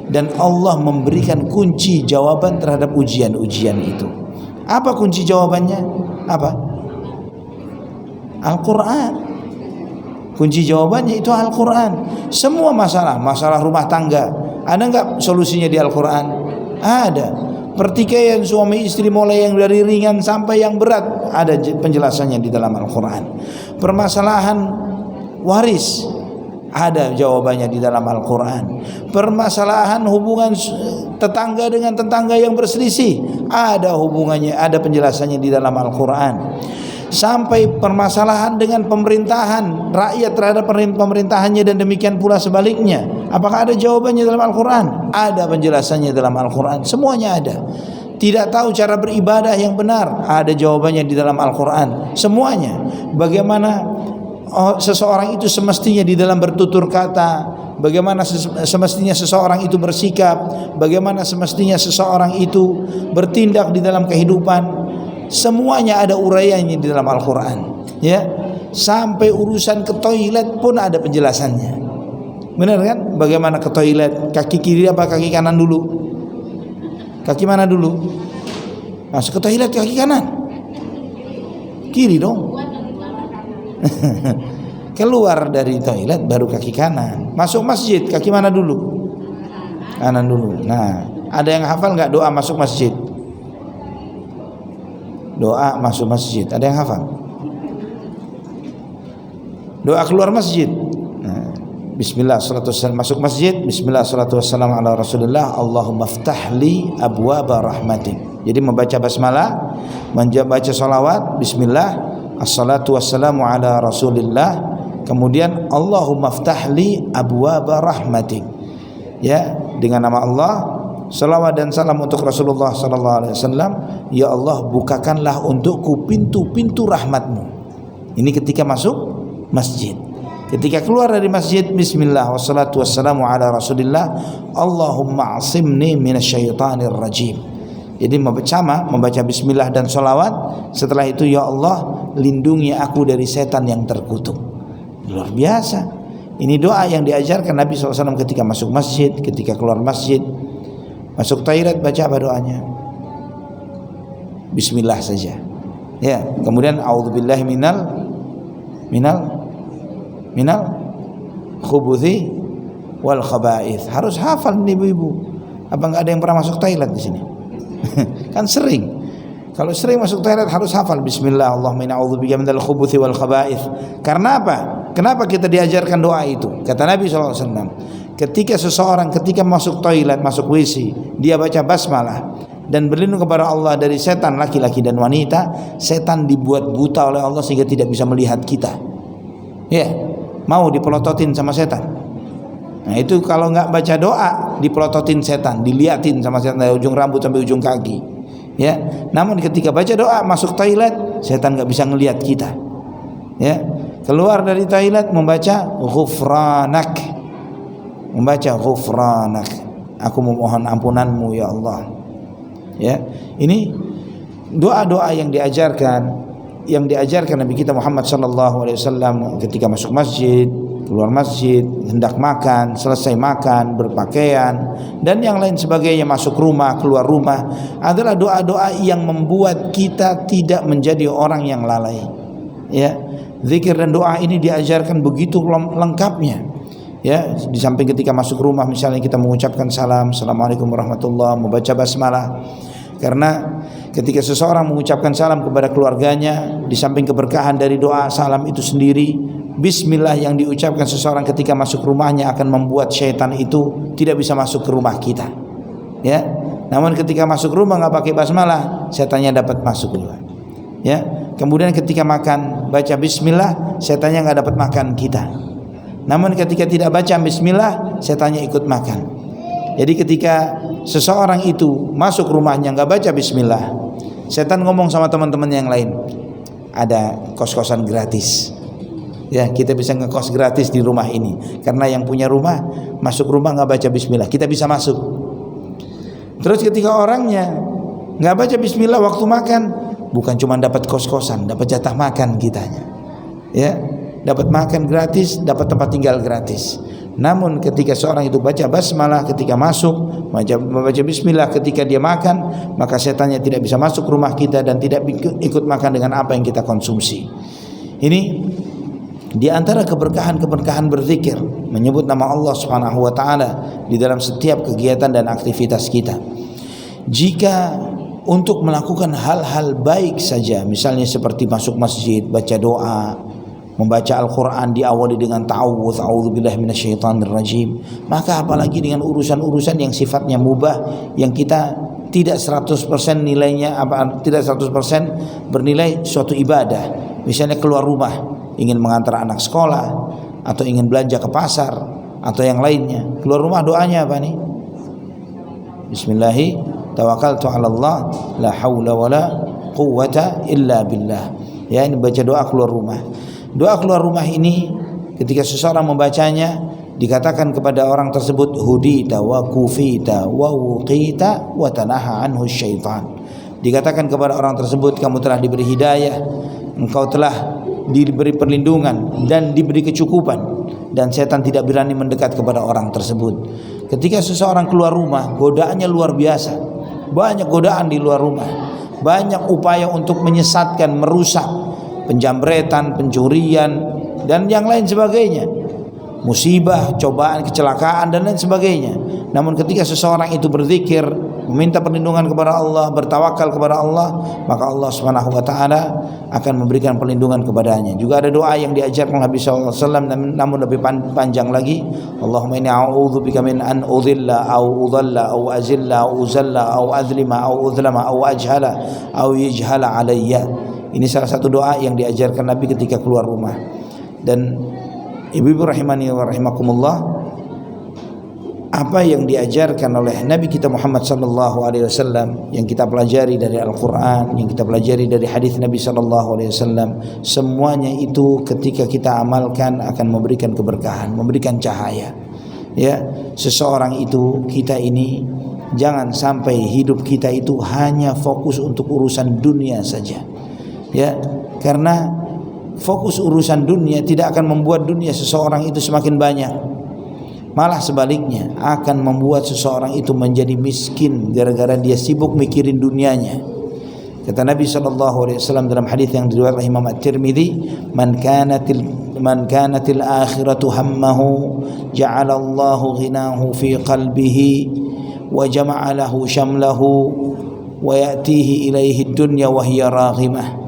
dan Allah memberikan kunci jawaban terhadap ujian-ujian itu. Apa kunci jawabannya? Apa? Al-Quran. Kunci jawabannya itu Al-Quran. Semua masalah rumah tangga, ada enggak solusinya di Al-Quran? Ada. Pertikaian suami istri mulai yang dari ringan sampai yang berat, ada penjelasannya di dalam Al-Quran. Permasalahan waris, ada jawabannya di dalam Al-Quran. Permasalahan hubungan tetangga dengan tetangga yang berselisih, ada hubungannya, ada penjelasannya di dalam Al-Quran. Sampai permasalahan dengan pemerintahan, rakyat terhadap pemerintahannya, dan demikian pula sebaliknya. Apakah ada jawabannya dalam Al-Quran? Ada penjelasannya dalam Al-Quran. Semuanya ada. Tidak tahu cara beribadah yang benar, ada jawabannya di dalam Al-Quran. Semuanya. Bagaimana seseorang itu semestinya di dalam bertutur kata, bagaimana semestinya seseorang itu bersikap, bagaimana semestinya seseorang itu bertindak di dalam kehidupan, semuanya ada uraiannya di dalam Al-Quran. Ya, sampai urusan ke toilet pun ada penjelasannya. Benar kan? Bagaimana ke toilet, kaki kiri apa kaki kanan dulu? Kaki mana dulu? Masuk ke toilet kaki kanan. kiri dong. Keluar dari toilet baru kaki kanan. Masuk masjid kaki mana dulu? Kanan dulu. Nah, ada yang hafal nggak doa masuk masjid? Doa masuk masjid. Ada yang hafal? Doa keluar masjid. Nah, bismillah salatu wassalam masuk masjid. Bismillah salatu wassalam ala Rasulillah. Allahumma ftahli abwaba rahmatik. Jadi membaca basmalah, membaca salawat, bismillah, assalatu wassalamu ala Rasulillah. Kemudian Allahumma ftahli abwaba rahmatik. Ya, dengan nama Allah, salawat dan salam untuk Rasulullah sallallahu alaihi wasallam. Ya Allah, bukakanlah untukku pintu-pintu rahmatmu. Ini ketika masuk masjid. Ketika keluar dari masjid, bismillah wassalatu wassalamu ala Rasulillah. Allahumma asimni minasyaitonir rajim. Jadi membaca bismillah dan salawat. Setelah itu, ya Allah, lindungi aku dari setan yang terkutuk. Luar biasa. Ini doa yang diajarkan Nabi SAW ketika masuk masjid, ketika keluar masjid. Masuk toilet baca apa doanya? Bismillah saja. Ya, kemudian a'udzubillahi minal khubuthi wal khaba'ith. Harus hafal nih ibu-ibu. Apa enggak ada yang pernah masuk toilet di sini? Kan sering. Kalau sering masuk toilet harus hafal bismillah, Allahumma inna a'udzubika minal khubuthi wal khaba'ith. Karena apa? Kenapa kita diajarkan doa itu? Kata Nabi SAW, ketika seseorang ketika masuk toilet, masuk WC, dia baca basmalah dan berlindung kepada Allah dari setan laki-laki dan wanita. Setan dibuat buta oleh Allah sehingga tidak bisa melihat kita. Ya, mau dipelototin sama setan. Nah itu kalau nggak baca doa, dipelototin setan, diliatin sama setan dari ujung rambut sampai ujung kaki. Ya, namun ketika baca doa masuk toilet, setan nggak bisa ngelihat kita. Ya, keluar dari toilet membaca ghufranak, aku memohon ampunanmu ya Allah. Ya, ini doa-doa yang diajarkan Nabi kita Muhammad sallallahu alaihi wasallam ketika masuk masjid, keluar masjid, hendak makan, selesai makan, berpakaian dan yang lain sebagainya, masuk rumah, keluar rumah, adalah doa-doa yang membuat kita tidak menjadi orang yang lalai. Ya, zikir dan doa ini diajarkan begitu lengkapnya. Ya, di samping ketika masuk rumah misalnya kita mengucapkan salam, assalamualaikum warahmatullahi, membaca basmalah. Karena ketika seseorang mengucapkan salam kepada keluarganya, di samping keberkahan dari doa salam itu sendiri, bismillah yang diucapkan seseorang ketika masuk rumahnya akan membuat syaitan itu tidak bisa masuk ke rumah kita. Ya, namun ketika masuk rumah nggak pakai basmalah, setannya dapat masuk juga. Ya, kemudian ketika makan baca bismillah, setannya nggak dapat makan kita. Namun ketika tidak baca bismillah, setannya ikut makan. Jadi ketika seseorang itu masuk rumahnya nggak baca bismillah, setan ngomong sama teman-teman yang lain, ada kos-kosan gratis. Ya, kita bisa ngekos gratis di rumah ini. Karena yang punya rumah masuk rumah nggak baca bismillah, kita bisa masuk. Terus ketika orangnya nggak baca bismillah waktu makan, bukan cuma dapat kos-kosan, dapat jatah makan kitanya. Ya, dapat makan gratis, dapat tempat tinggal gratis. Namun ketika seorang itu baca basmalah ketika masuk, membaca bismillah ketika dia makan, maka setannya tidak bisa masuk rumah kita dan tidak ikut makan dengan apa yang kita konsumsi. Ini di antara keberkahan-keberkahan berzikir, menyebut nama Allah Subhanahu wa taala di dalam setiap kegiatan dan aktivitas kita. Jika untuk melakukan hal-hal baik saja, misalnya seperti masuk masjid, baca doa, membaca Al-Quran diawali dengan ta'awudz, a'udzubillahi minasyaitonir rajim, maka apalagi dengan urusan-urusan yang sifatnya mubah, yang kita tidak 100% nilainya, tidak 100% bernilai suatu ibadah. Misalnya keluar rumah, ingin mengantar anak sekolah, atau ingin belanja ke pasar, atau yang lainnya. Keluar rumah doanya apa nih? Bismillahi tawakkaltu 'ala Allah, la haula wala quwwata illa billah. Ya, ini baca doa keluar rumah. Doa keluar rumah ini ketika seseorang membacanya, dikatakan kepada orang tersebut hudita wa kufita wa wuqita wa tanaha anhu syaitan. Dikatakan kepada orang tersebut, kamu telah diberi hidayah, engkau telah diberi perlindungan dan diberi kecukupan, dan setan tidak berani mendekat kepada orang tersebut. Ketika seseorang keluar rumah, godaannya luar biasa. Banyak godaan di luar rumah, banyak upaya untuk menyesatkan, merusak. penjambretan, pencurian dan yang lain sebagainya, musibah, cobaan, kecelakaan dan lain sebagainya. Namun ketika seseorang itu berzikir, meminta perlindungan kepada Allah, bertawakal kepada Allah, maka Allah Subhanahu wa taala akan memberikan perlindungan kepadanya. Juga ada doa yang diajarkan Nabi sallallahu alaihi wasallam namun lebih panjang lagi. Allahumma inni a'udzubika min an udhilla aw udhalla aw azilla aw uzalla aw azlima aw uzlama aw ajhala aw yajhala alayya. Ini salah satu doa yang diajarkan Nabi ketika keluar rumah. Dan ibu-ibu rahimani wa rahimakumullah, apa yang diajarkan oleh Nabi kita Muhammad sallallahu alaihi wasallam, yang kita pelajari dari Al-Qur'an, yang kita pelajari dari hadis Nabi sallallahu alaihi wasallam, semuanya itu ketika kita amalkan akan memberikan keberkahan, memberikan cahaya. Ya, seseorang itu, kita ini jangan sampai hidup kita itu hanya fokus untuk urusan dunia saja. Ya, karena fokus urusan dunia tidak akan membuat dunia seseorang itu semakin banyak. Malah sebaliknya akan membuat seseorang itu menjadi miskin gara-gara dia sibuk mikirin dunianya. Kata Nabi SAW dalam hadis yang diriwayatkan Imam At-Tirmidzi, man kanatil akhiratu hammahu ja'ala Allahu ghinahu fi qalbihi wa jama'a lahu shamlahu wa ya'tihi ilaihi ad-dunya wa hiya raghimah.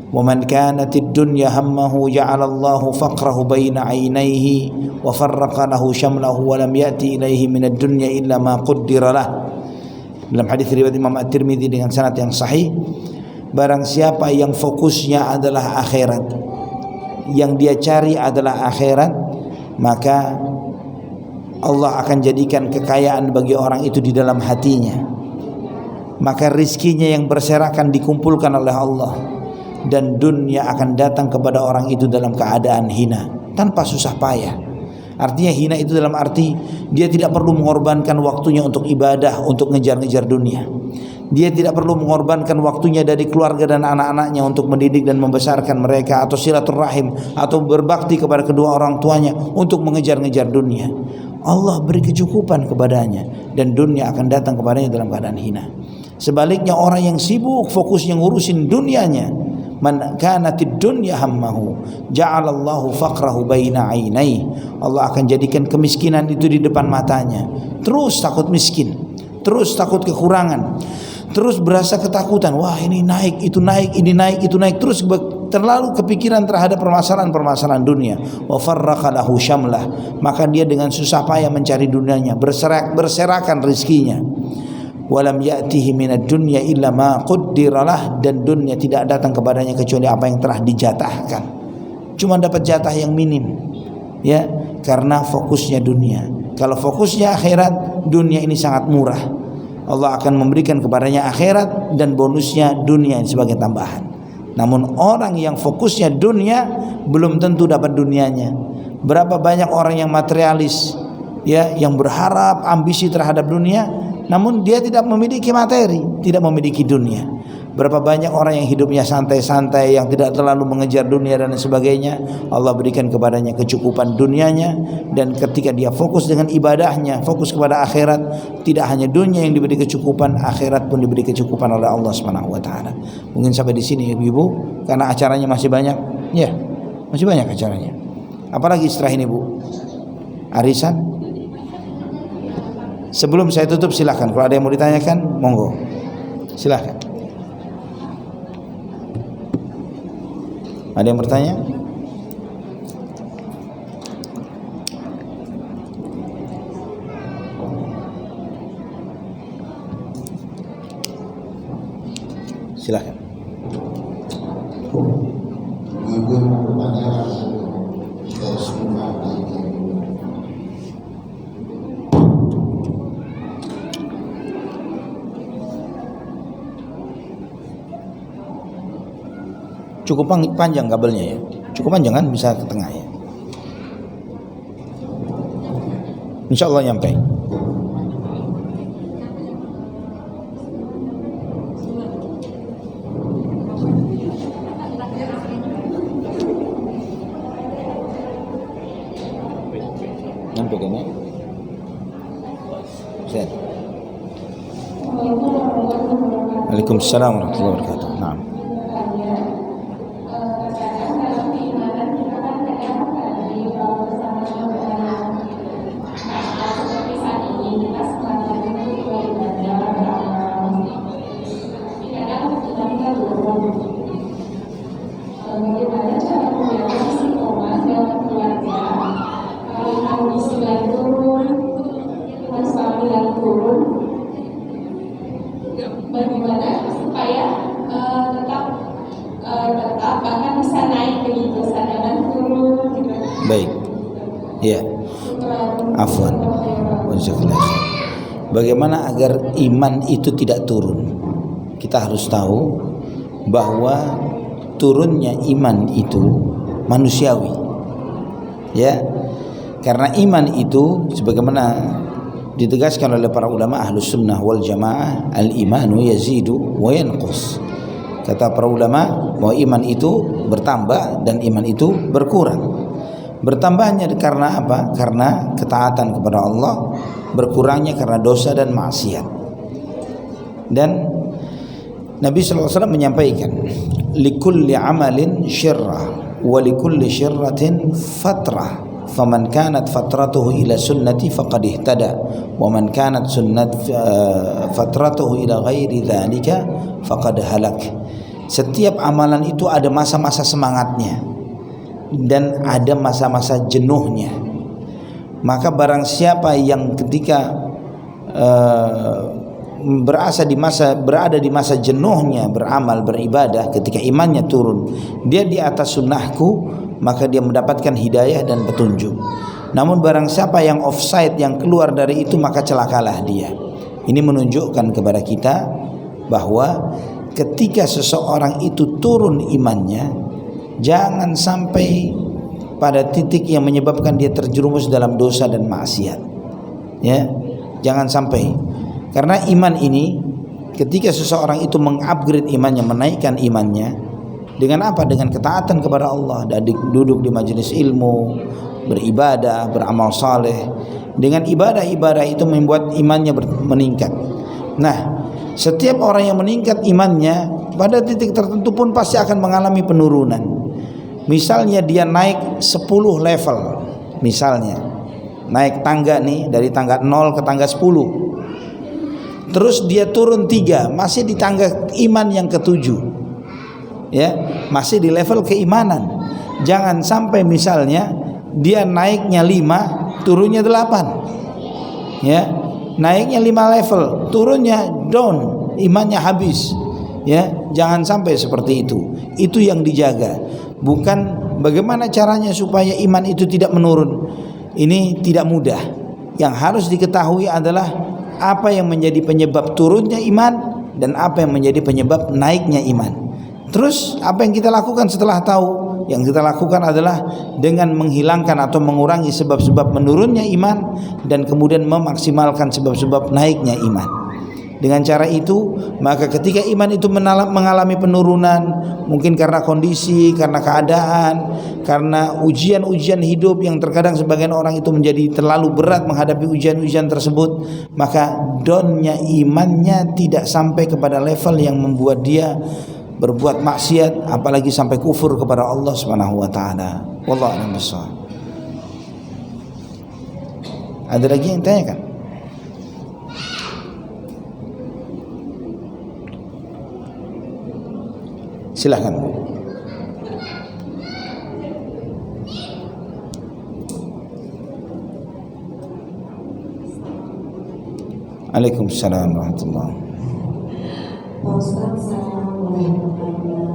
ومن كانت الدنيا همه جعل الله فقره بين عينيه وفرق له شمله ولم يأتي إليه من الدنيا إلا ما قدر له. Dalam hadis riwayat Imam At-Tirmidzi dengan sanad yang sahih, barang siapa yang fokusnya adalah akhirat, yang dia cari adalah akhirat, maka Allah akan jadikan kekayaan bagi orang itu di dalam hatinya. Maka rizkinya yang berserakan dikumpulkan oleh Allah, dan dunia akan datang kepada orang itu dalam keadaan hina, tanpa susah payah. Artinya hina itu dalam arti dia tidak perlu mengorbankan waktunya untuk ibadah, untuk ngejar-ngejar dunia. Dia tidak perlu mengorbankan waktunya dari keluarga dan anak-anaknya untuk mendidik dan membesarkan mereka, atau silaturahim, atau berbakti kepada kedua orang tuanya untuk mengejar-ngejar dunia. Allah beri kecukupan kepadanya dan dunia akan datang kepadanya dalam keadaan hina. Sebaliknya orang yang sibuk fokusnya ngurusin dunianya, man kanatid dunya hammahu ja'alallahu faqrahu baina ainai, Allah akan jadikan kemiskinan itu di depan matanya. Terus takut miskin, terus takut kekurangan, terus berasa ketakutan, wah ini naik, itu naik, ini naik, itu naik, terus terlalu kepikiran terhadap permasalahan-permasalahan dunia. Wa farraqa lahu syamlah, maka dia dengan susah payah mencari dunianya, berserakan rezekinya. Walam ya'tihi minad dunya illa ma qaddiralah, dan dunia tidak datang kepadanya kecuali apa yang telah dijatahkan. Cuma dapat jatah yang minim, ya, karena fokusnya dunia. Kalau fokusnya akhirat, dunia ini sangat murah. Allah akan memberikan kepadanya akhirat dan bonusnya dunia sebagai tambahan. Namun orang yang fokusnya dunia belum tentu dapat dunianya. Berapa banyak orang yang materialis, ya, yang berharap ambisi terhadap dunia, namun dia tidak memiliki materi, tidak memiliki dunia. Berapa banyak orang yang hidupnya santai-santai, yang tidak terlalu mengejar dunia dan sebagainya, Allah berikan kepadanya kecukupan dunianya. Dan ketika dia fokus dengan ibadahnya, fokus kepada akhirat, tidak hanya dunia yang diberi kecukupan, akhirat pun diberi kecukupan oleh Allah Subhanahu wa taala. Mungkin sampai di sini Ibu, karena acaranya masih banyak. Ya, masih banyak acaranya. Apalagi setelah ini Bu? Arisan? Sebelum saya tutup silahkan, kalau ada yang mau ditanyakan monggo, silahkan. Ada yang bertanya? Silahkan. Cukup panjang kabelnya ya, cukup panjang kan, bisa ke tengah ya. Insya Allah nyampe. Nyampe kan ya? Set. Waalaikumsalam warahmatullahi wabarakatuh. Nah. bagaimana cara menjaga istiqomah dalam keluarga kalau kondisi lagi turun, suami lagi turun, bagaimana supaya tetap bahkan bisa naik begitu, jangan turun gitu. Baik, ya, afwan. Bagaimana agar iman itu tidak turun? Kita harus tahu bahwa turunnya iman itu manusiawi, ya, karena iman itu sebagaimana ditegaskan oleh para ulama ahlus sunnah wal jamaah, al imanu yazidu wa yanqus. Kata para ulama bahwa iman itu bertambah dan iman itu berkurang. Bertambahnya karena apa? Karena ketaatan kepada Allah, berkurangnya karena dosa dan maksiat. Dan Nabi SAW menyampaikan, likulli amalin syirrah wa likulli syirratin fatrah, faman kanat fatratuhu ila sunnati faqad ihtada wa man kanat fatratuhu ila ghairi dzalika faqad halak. Setiap amalan itu ada masa-masa semangatnya dan ada masa-masa jenuhnya. Maka barang siapa yang ketika berada di masa jenuhnya beramal beribadah, ketika imannya turun, dia di atas sunnahku, maka dia mendapatkan hidayah dan petunjuk. Namun barang siapa yang offside, yang keluar dari itu, maka celakalah dia. Ini menunjukkan kepada kita bahwa ketika seseorang itu turun imannya, jangan sampai pada titik yang menyebabkan dia terjerumus dalam dosa dan maksiat. Ya, jangan sampai. Karena iman ini, ketika seseorang itu mengupgrade imannya, menaikkan imannya dengan apa? Dengan ketaatan kepada Allah dan duduk di majelis ilmu, beribadah, beramal saleh. Dengan ibadah-ibadah itu membuat imannya meningkat. Nah, setiap orang yang meningkat imannya pada titik tertentu pun pasti akan mengalami penurunan. Misalnya dia naik 10 level, misalnya naik tangga nih dari tangga 0 ke tangga 10, terus dia turun 3, masih di tangga iman yang ke-7, ya, masih di level keimanan. Jangan sampai misalnya dia naiknya 5, turunnya 8, ya, naiknya 5 level, turunnya down, imannya habis, ya. Jangan sampai seperti itu. Itu yang dijaga, bukan bagaimana caranya supaya iman itu tidak menurun. Ini tidak mudah. Yang harus diketahui adalah apa yang menjadi penyebab turunnya iman dan apa yang menjadi penyebab naiknya iman. Terus apa yang kita lakukan setelah tahu? Yang kita lakukan adalah dengan menghilangkan atau mengurangi sebab-sebab menurunnya iman dan kemudian memaksimalkan sebab-sebab naiknya iman. Dengan cara itu, maka ketika iman itu mengalami penurunan, mungkin karena kondisi, karena keadaan, karena ujian-ujian hidup yang terkadang sebagian orang itu menjadi terlalu berat menghadapi ujian-ujian tersebut, maka downnya imannya tidak sampai kepada level yang membuat dia berbuat maksiat, apalagi sampai kufur kepada Allah Subhanahu wa taala. Wallahu a'lam bishawab. Ada lagi yang tanya kan? Silahkan Bu. Waalaikumsalam warahmatullahi wabarakatuh. Pak Ustaz, saya boleh bertanya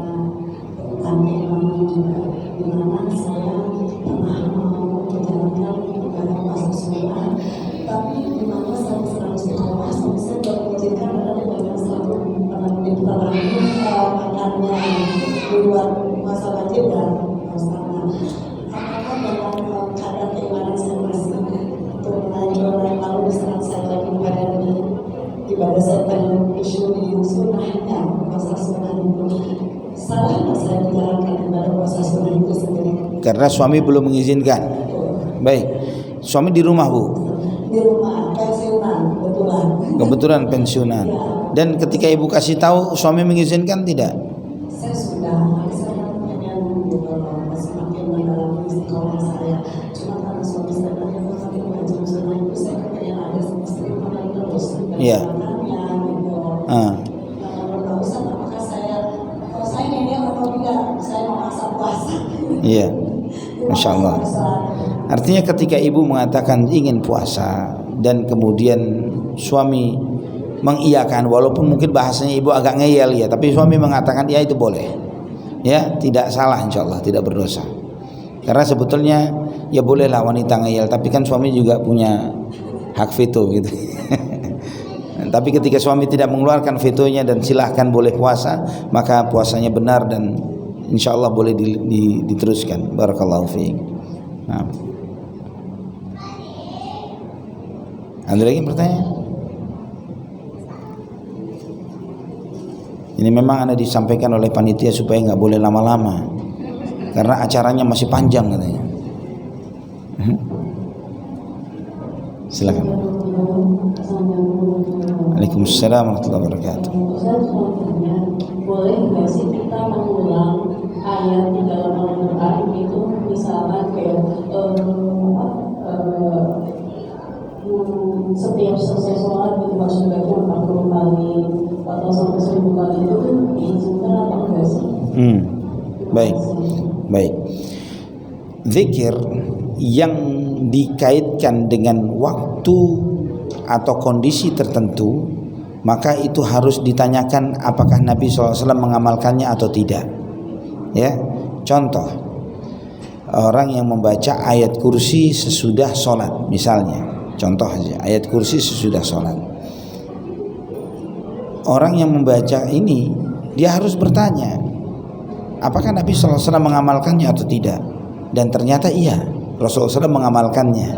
tentang iman juga, di mana saya pernah mau menjalankan ibadah puasa sunnah, tapi di mana saya selalu istiqomah, sampai saya mengizinkan ada ibadah selalu diputarangi makannya di luar puasa wajib dan puasa sunnah. Apakah dalam keadaan keimanan saya masih untuk menaik lalu di saat saya lagi menghadapi ibadah saya pada isu di sunnahnya puasa sunnah itu, salah nggak saya menjalankan ibadah puasa sunnah itu sendiri? Karena suami belum mengizinkan. Baik, suami di rumah Bu? Di rumah, pensiunan, Kebetulan pensiunan. Dan ketika ibu kasih tahu, suami mengizinkan tidak? Saya sudah, saya pengen semakin mendalami istiqomah saya. Cuma karena suami saya pengen mengajar sunnah itu, saya pengen ada istri pakai terus. Iya. Kalau Ustaz, apakah saya, kalau saya nenek atau tidak, saya mau asap Iya, Masya Allah. Artinya ketika ibu mengatakan ingin puasa dan kemudian suami mengiyakan, walaupun mungkin bahasanya ibu agak ngeyel ya, tapi suami mengatakan ya itu boleh, ya tidak salah, insya Allah tidak berdosa. Karena sebetulnya ya bolehlah wanita ngeyel, tapi kan suami juga punya hak veto gitu. Tapi ketika suami tidak mengeluarkan vetonya dan silahkan boleh puasa, maka puasanya benar dan insya Allah boleh diteruskan. Barakallahu fiik. Nah. Ada lagi pertanyaan? Ini memang Anda disampaikan oleh panitia supaya nggak boleh lama-lama, karena acaranya masih panjang katanya. Silakan. Waalaikumsalam warahmatullahi wabarakatuh. Ustaz mau tanya, boleh nggak sih kita mengulang ayat di dalam Al-Quran itu, misalkan kayak setiap selesai sholat gitu harus baca 40 kali atau sampai 1000 kali, itu kan diizinkan apa enggak sih? Baik. Zikir yang dikaitkan dengan waktu atau kondisi tertentu, maka itu harus ditanyakan apakah Nabi SAW mengamalkannya atau tidak. Ya, contoh orang yang membaca ayat kursi sesudah sholat misalnya. Contoh aja, ayat kursi sesudah sholat. Orang yang membaca ini, dia harus bertanya, apakah Nabi SAW mengamalkannya atau tidak? Dan ternyata iya, Rasulullah SAW mengamalkannya.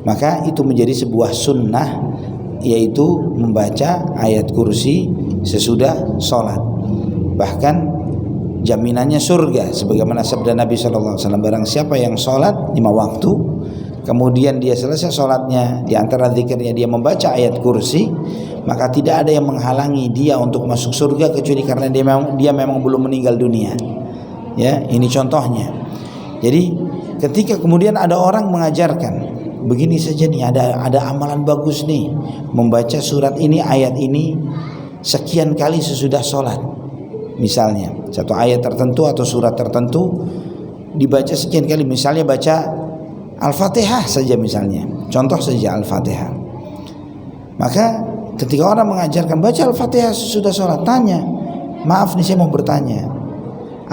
Maka itu menjadi sebuah sunnah, yaitu membaca ayat kursi sesudah sholat. Bahkan jaminannya surga, sebagaimana sabda Nabi SAW, barang siapa yang sholat 5 waktu, kemudian dia selesai sholatnya, di antara zikirnya dia membaca ayat kursi, maka tidak ada yang menghalangi dia untuk masuk surga kecuali karena dia memang belum meninggal dunia. Ya, ini contohnya. Jadi ketika kemudian ada orang mengajarkan, begini saja nih, ada amalan bagus nih, membaca surat ini, ayat ini sekian kali sesudah sholat. Misalnya satu ayat tertentu atau surat tertentu dibaca sekian kali, misalnya baca Al-Fatihah saja misalnya, contoh saja Al-Fatihah. Maka ketika orang mengajarkan baca Al-Fatihah sesudah sholat, tanya, maaf nih saya mau bertanya,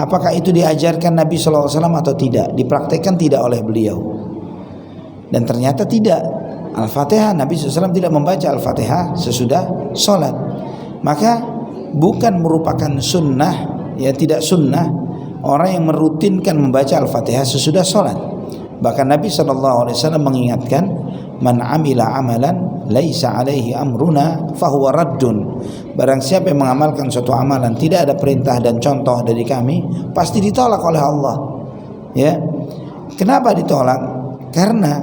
apakah itu diajarkan Nabi SAW atau tidak, dipraktekkan tidak oleh beliau? Dan ternyata tidak. Al-Fatihah, Nabi SAW tidak membaca Al-Fatihah sesudah sholat. Maka bukan merupakan sunnah, ya tidak sunnah orang yang merutinkan membaca Al-Fatihah sesudah sholat. Bahkan Nabi SAW mengingatkan, man amila amalan laisa alaihi amruna fahuwa raddun. Barang siapa yang mengamalkan suatu amalan tidak ada perintah dan contoh dari kami, pasti ditolak oleh Allah. Ya, kenapa ditolak? Karena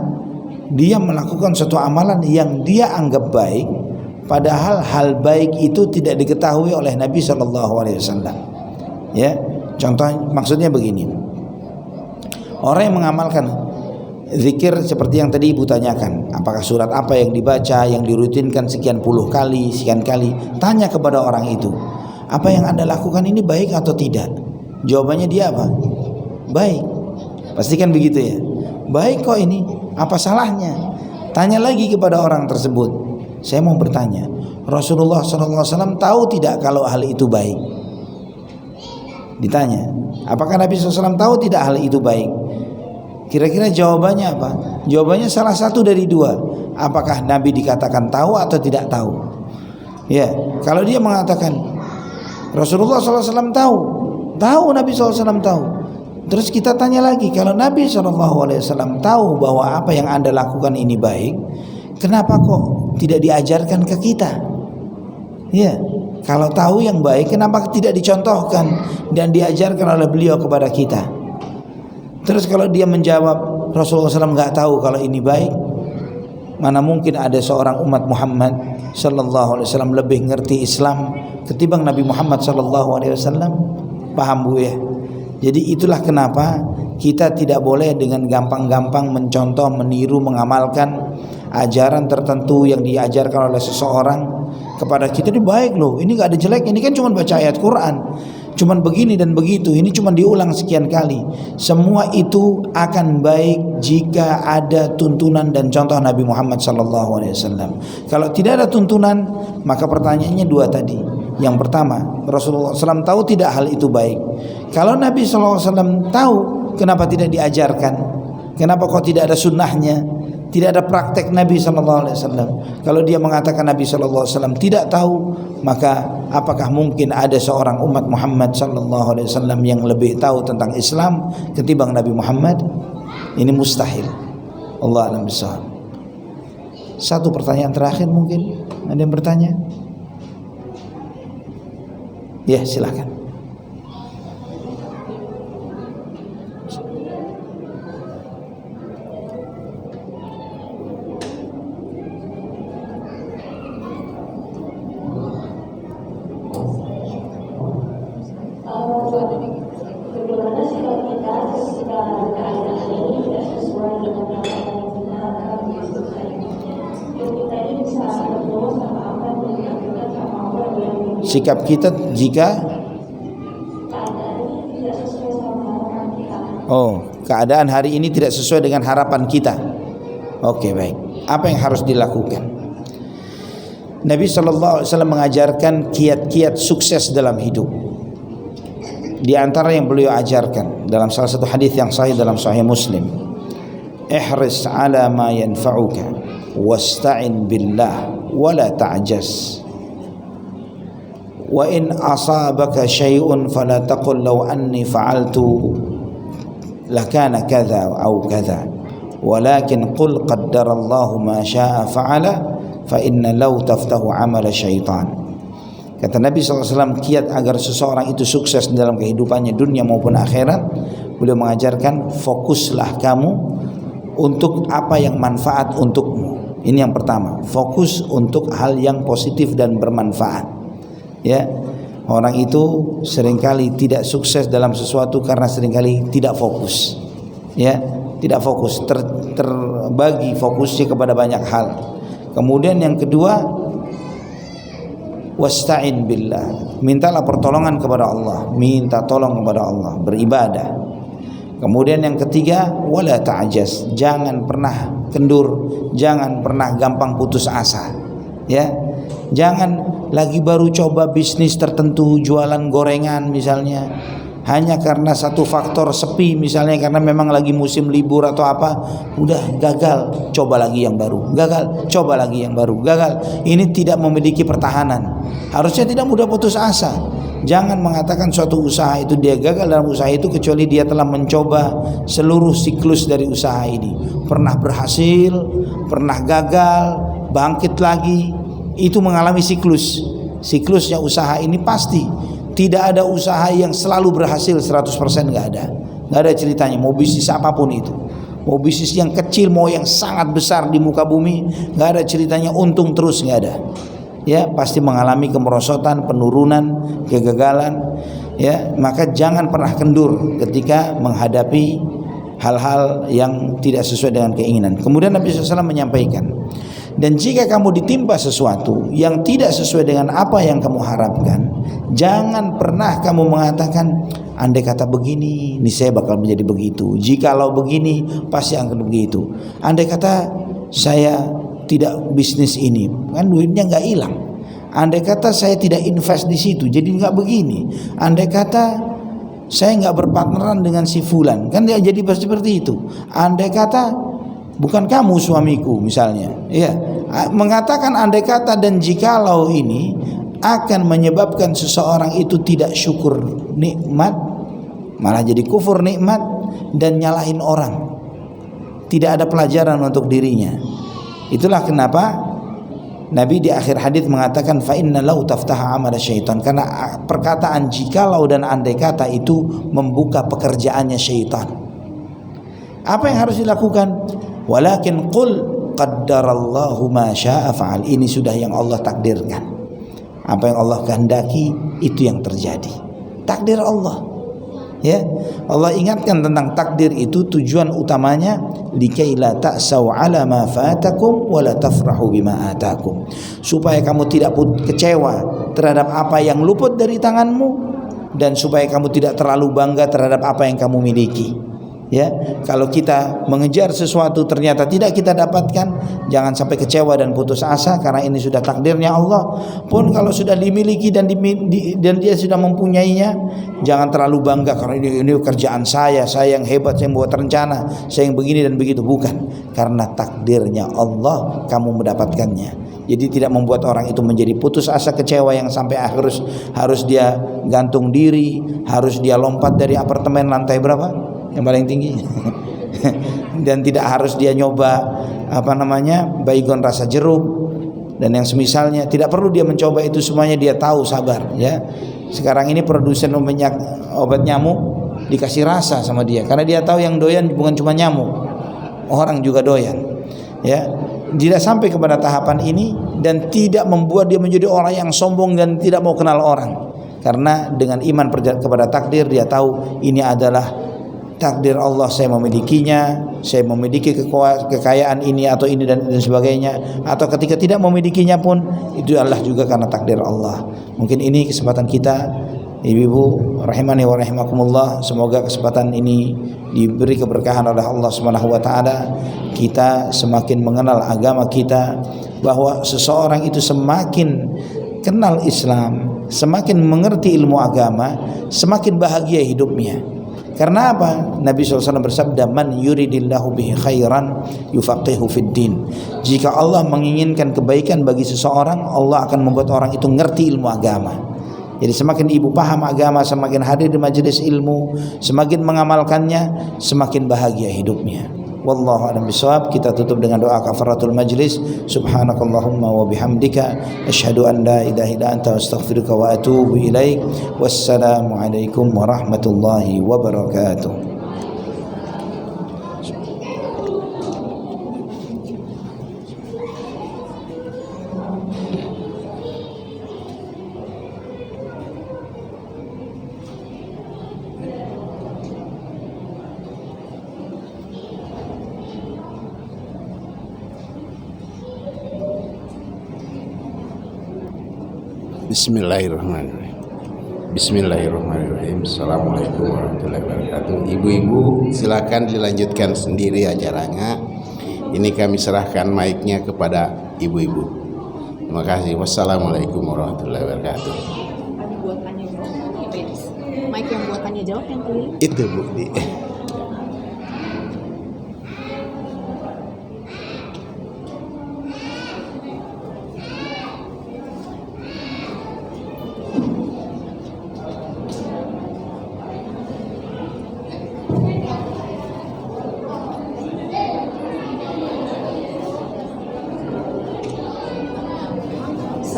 dia melakukan suatu amalan yang dia anggap baik, padahal hal baik itu tidak diketahui oleh Nabi SAW. Ya, contoh maksudnya begini, orang yang mengamalkan zikir seperti yang tadi ibu tanyakan, apakah surat apa yang dibaca, yang dirutinkan sekian puluh kali, sekian kali, tanya kepada orang itu, apa yang Anda lakukan ini baik atau tidak? Jawabannya dia apa? Baik. Pastikan begitu ya. Baik kok ini, apa salahnya? Tanya lagi kepada orang tersebut, saya mau bertanya, Rasulullah SAW tahu tidak kalau hal itu baik? Ditanya, apakah Nabi SAW tahu tidak hal itu baik? Kira-kira jawabannya apa? Jawabannya salah satu dari dua. Apakah Nabi dikatakan tahu atau tidak tahu? Ya, kalau dia mengatakan Rasulullah SAW tahu Nabi SAW tahu. Terus kita tanya lagi, kalau Nabi SAW tahu bahwa apa yang Anda lakukan ini baik, kenapa kok tidak diajarkan ke kita? Ya, kalau tahu yang baik, kenapa tidak dicontohkan dan diajarkan oleh beliau kepada kita? Terus kalau dia menjawab Rasulullah SAW nggak tahu kalau ini baik, mana mungkin ada seorang umat Muhammad SAW lebih ngerti Islam ketimbang Nabi Muhammad SAW? Paham bu ya? Jadi itulah kenapa kita tidak boleh dengan gampang-gampang mencontoh, meniru, mengamalkan ajaran tertentu yang diajarkan oleh seseorang kepada kita. Ini baik loh, ini nggak ada jelek, ini kan cuma baca ayat Quran. cuman begini dan begitu, ini cuman diulang sekian kali. Semua itu akan baik jika ada tuntunan dan contoh Nabi Muhammad SAW. Kalau tidak ada tuntunan, maka pertanyaannya dua tadi. Yang pertama, Rasulullah SAW tahu tidak hal itu baik. Kalau Nabi SAW tahu, kenapa tidak diajarkan? Kenapa kok tidak ada sunnahnya? Tidak ada praktek Nabi SAW. Kalau dia mengatakan Nabi SAW tidak tahu, maka apakah mungkin ada seorang umat Muhammad SAW yang lebih tahu tentang Islam ketimbang Nabi Muhammad? Ini mustahil. Allah a'lam bishawab. Satu pertanyaan terakhir mungkin. Ada yang bertanya? Ya, silakan. Bagaimana sikap kita ketika keadaan ini tidak sesuai dengan apa yang kita harapkan di hidup kita? Kita ini bisa berdoa sama apa yang kita sama apa yang Sikap kita jika keadaan ini tidak sesuai sama harapan kita. keadaan hari ini tidak sesuai dengan harapan kita. Oke, baik. Apa yang harus dilakukan? Nabi SAW mengajarkan kiat-kiat sukses dalam hidup. Di antara yang beliau ajarkan dalam salah satu hadis yang sahih dalam Sahih Muslim, ihris ala ma yanfa'uka wasta'in billah wa la ta'jaz. Wa in asabaka syai'un fala taqul law anni fa'altu lakana kadza aw kadza, walakin qul qaddarallahu ma syaa fa'ala fa inna law taftahu amala syaitan. Kata Nabi SAW, kiat agar seseorang itu sukses dalam kehidupannya dunia maupun akhirat, beliau mengajarkan fokuslah kamu untuk apa yang manfaat untukmu. Ini yang pertama, fokus untuk hal yang positif dan bermanfaat. Ya, orang itu seringkali tidak sukses dalam sesuatu karena seringkali tidak fokus. Ya, tidak fokus, terbagi fokusnya kepada banyak hal. Kemudian yang kedua, wasta'in billah, mintalah pertolongan kepada Allah, minta tolong kepada Allah, beribadah. Kemudian yang ketiga, wala ta'jaz, jangan pernah kendur, jangan pernah gampang putus asa. Ya, jangan lagi baru coba bisnis tertentu, jualan gorengan misalnya, hanya karena satu faktor sepi misalnya, karena memang lagi musim libur atau apa, udah gagal, coba lagi yang baru, gagal, coba lagi yang baru, gagal. Ini tidak memiliki pertahanan. Harusnya tidak mudah putus asa. Jangan mengatakan suatu usaha itu dia gagal dalam usaha itu kecuali dia telah mencoba seluruh siklus dari usaha ini, pernah berhasil, pernah gagal, bangkit lagi. Itu mengalami siklusnya usaha ini pasti. Tidak ada usaha yang selalu berhasil 100%, nggak ada ceritanya. Mau bisnis apapun itu, mau bisnis yang kecil, mau yang sangat besar di muka bumi, nggak ada ceritanya untung terus, nggak ada. Ya, pasti mengalami kemerosotan, penurunan, kegagalan. Ya, maka jangan pernah kendur ketika menghadapi hal-hal yang tidak sesuai dengan keinginan. Kemudian Nabi SAW menyampaikan, dan jika kamu ditimpa sesuatu yang tidak sesuai dengan apa yang kamu harapkan, jangan pernah kamu mengatakan, andai kata begini, ini saya bakal menjadi begitu. Jikalau begini, pasti akan begitu. Andai kata saya tidak bisnis ini, kan duitnya nggak hilang. Andai kata saya tidak invest di situ, jadi nggak begini. Andai kata saya nggak berpartneran dengan si fulan, kan dia jadi seperti itu. Andai kata bukan kamu suamiku misalnya, ya, mengatakan andai kata dan jikalau ini akan menyebabkan seseorang itu tidak syukur nikmat, malah jadi kufur nikmat dan nyalahin orang. Tidak ada pelajaran untuk dirinya. Itulah kenapa Nabi di akhir hadis mengatakan fa inna lau taftaha amala syaitan, karena perkataan jikalau dan andai kata itu membuka pekerjaannya syaitan. Apa yang harus dilakukan? Walakin qul qaddarallahu ma syaa fa'al. Ini sudah yang Allah takdirkan. Apa yang Allah kehendaki itu yang terjadi. Takdir Allah. Ya, Allah ingatkan tentang takdir itu, tujuan utamanya likai la ta'sau 'ala ma fatakum wa la tafrahu bima atakum. Supaya kamu tidak kecewa terhadap apa yang luput dari tanganmu dan supaya kamu tidak terlalu bangga terhadap apa yang kamu miliki. Ya, kalau kita mengejar sesuatu ternyata tidak kita dapatkan, jangan sampai kecewa dan putus asa, karena ini sudah takdirnya Allah. Pun kalau sudah dimiliki dan dia sudah mempunyainya, jangan terlalu bangga karena ini kerjaan saya yang hebat, saya yang buat rencana, saya yang begini dan begitu. Bukan, karena takdirnya Allah kamu mendapatkannya. Jadi tidak membuat orang itu menjadi putus asa, kecewa yang sampai harus dia gantung diri, harus dia lompat dari apartemen lantai berapa? Yang paling tinggi. Dan tidak harus dia nyoba baygon rasa jeruk dan yang semisalnya. Tidak perlu dia mencoba itu semuanya, dia tahu, sabar ya. Sekarang ini produsen obat nyamuk dikasih rasa sama dia, karena dia tahu yang doyan bukan cuma nyamuk, orang juga doyan ya. Tidak sampai kepada tahapan ini dan tidak membuat dia menjadi orang yang sombong dan tidak mau kenal orang, karena dengan iman kepada takdir dia tahu ini adalah takdir Allah, saya memilikinya, saya memiliki kekayaan ini atau ini dan sebagainya, atau ketika tidak memilikinya pun itu adalah juga karena takdir Allah. Mungkin ini kesempatan kita, ibu-ibu rahimani wa rahimakumullah, semoga kesempatan ini diberi keberkahan oleh Allah Subhanahu wa taala. Kita semakin mengenal agama kita, bahwa seseorang itu semakin kenal Islam, semakin mengerti ilmu agama, semakin bahagia hidupnya. Karena apa? Nabi SAW bersabda, man yuridillahu bihi khairan yufaqihu fid din. Jika Allah menginginkan kebaikan bagi seseorang, Allah akan membuat orang itu ngerti ilmu agama. Jadi semakin ibu paham agama, semakin hadir di majelis ilmu, semakin mengamalkannya, semakin bahagia hidupnya. Wallahu a'lam bishawab. Kita tutup dengan doa kafaratul majlis. Subhanakallahumma wa bihamdika asyhadu an la ilaha illa anta astaghfiruka wa atubu ilaik. Wassalamu alaikum warahmatullahi wabarakatuh. Bismillahirrahmanirrahim. Bismillahirrahmanirrahim. Assalamualaikum warahmatullahi wabarakatuh. Ibu-ibu silakan dilanjutkan sendiri acaranya. Ini kami serahkan mic-nya kepada ibu-ibu. Terima kasih. Wassalamualaikum warahmatullahi wabarakatuh. Buat tanya jawab, mic yang buat tanya jawab yang keliling. Itu Bu.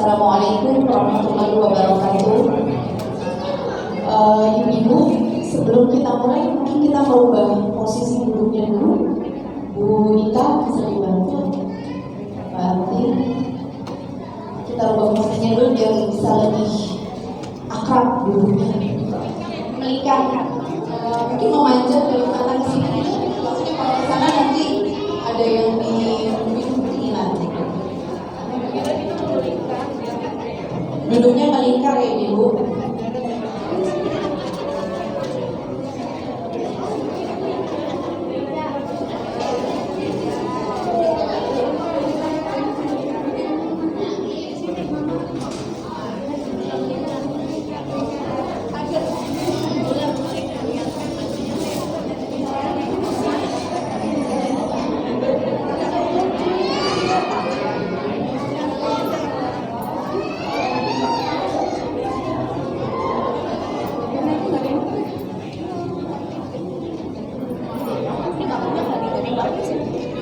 Assalamualaikum warahmatullahi wabarakatuh. Ibu-ibu, sebelum kita mulai mungkin kita merubah posisi duduknya dulu. Bu Ita bisa dibantu. Berarti kita rubah posisinya dulu biar bisa lebih akrab duduknya. Melingkar. Mungkin mau manjat dari sana ke sini. Maksudnya kalau ke sana nanti ada yang di nanti. Duduknya melingkar ya ibu.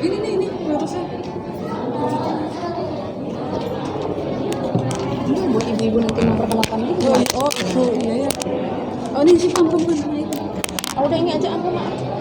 Ini barusan. Ini buat ibu-ibu nanti memperkenalkan diri. Oh, itu iya ya. Oh, ini sih ampun. Oh, udah ini aja ampun, Mak.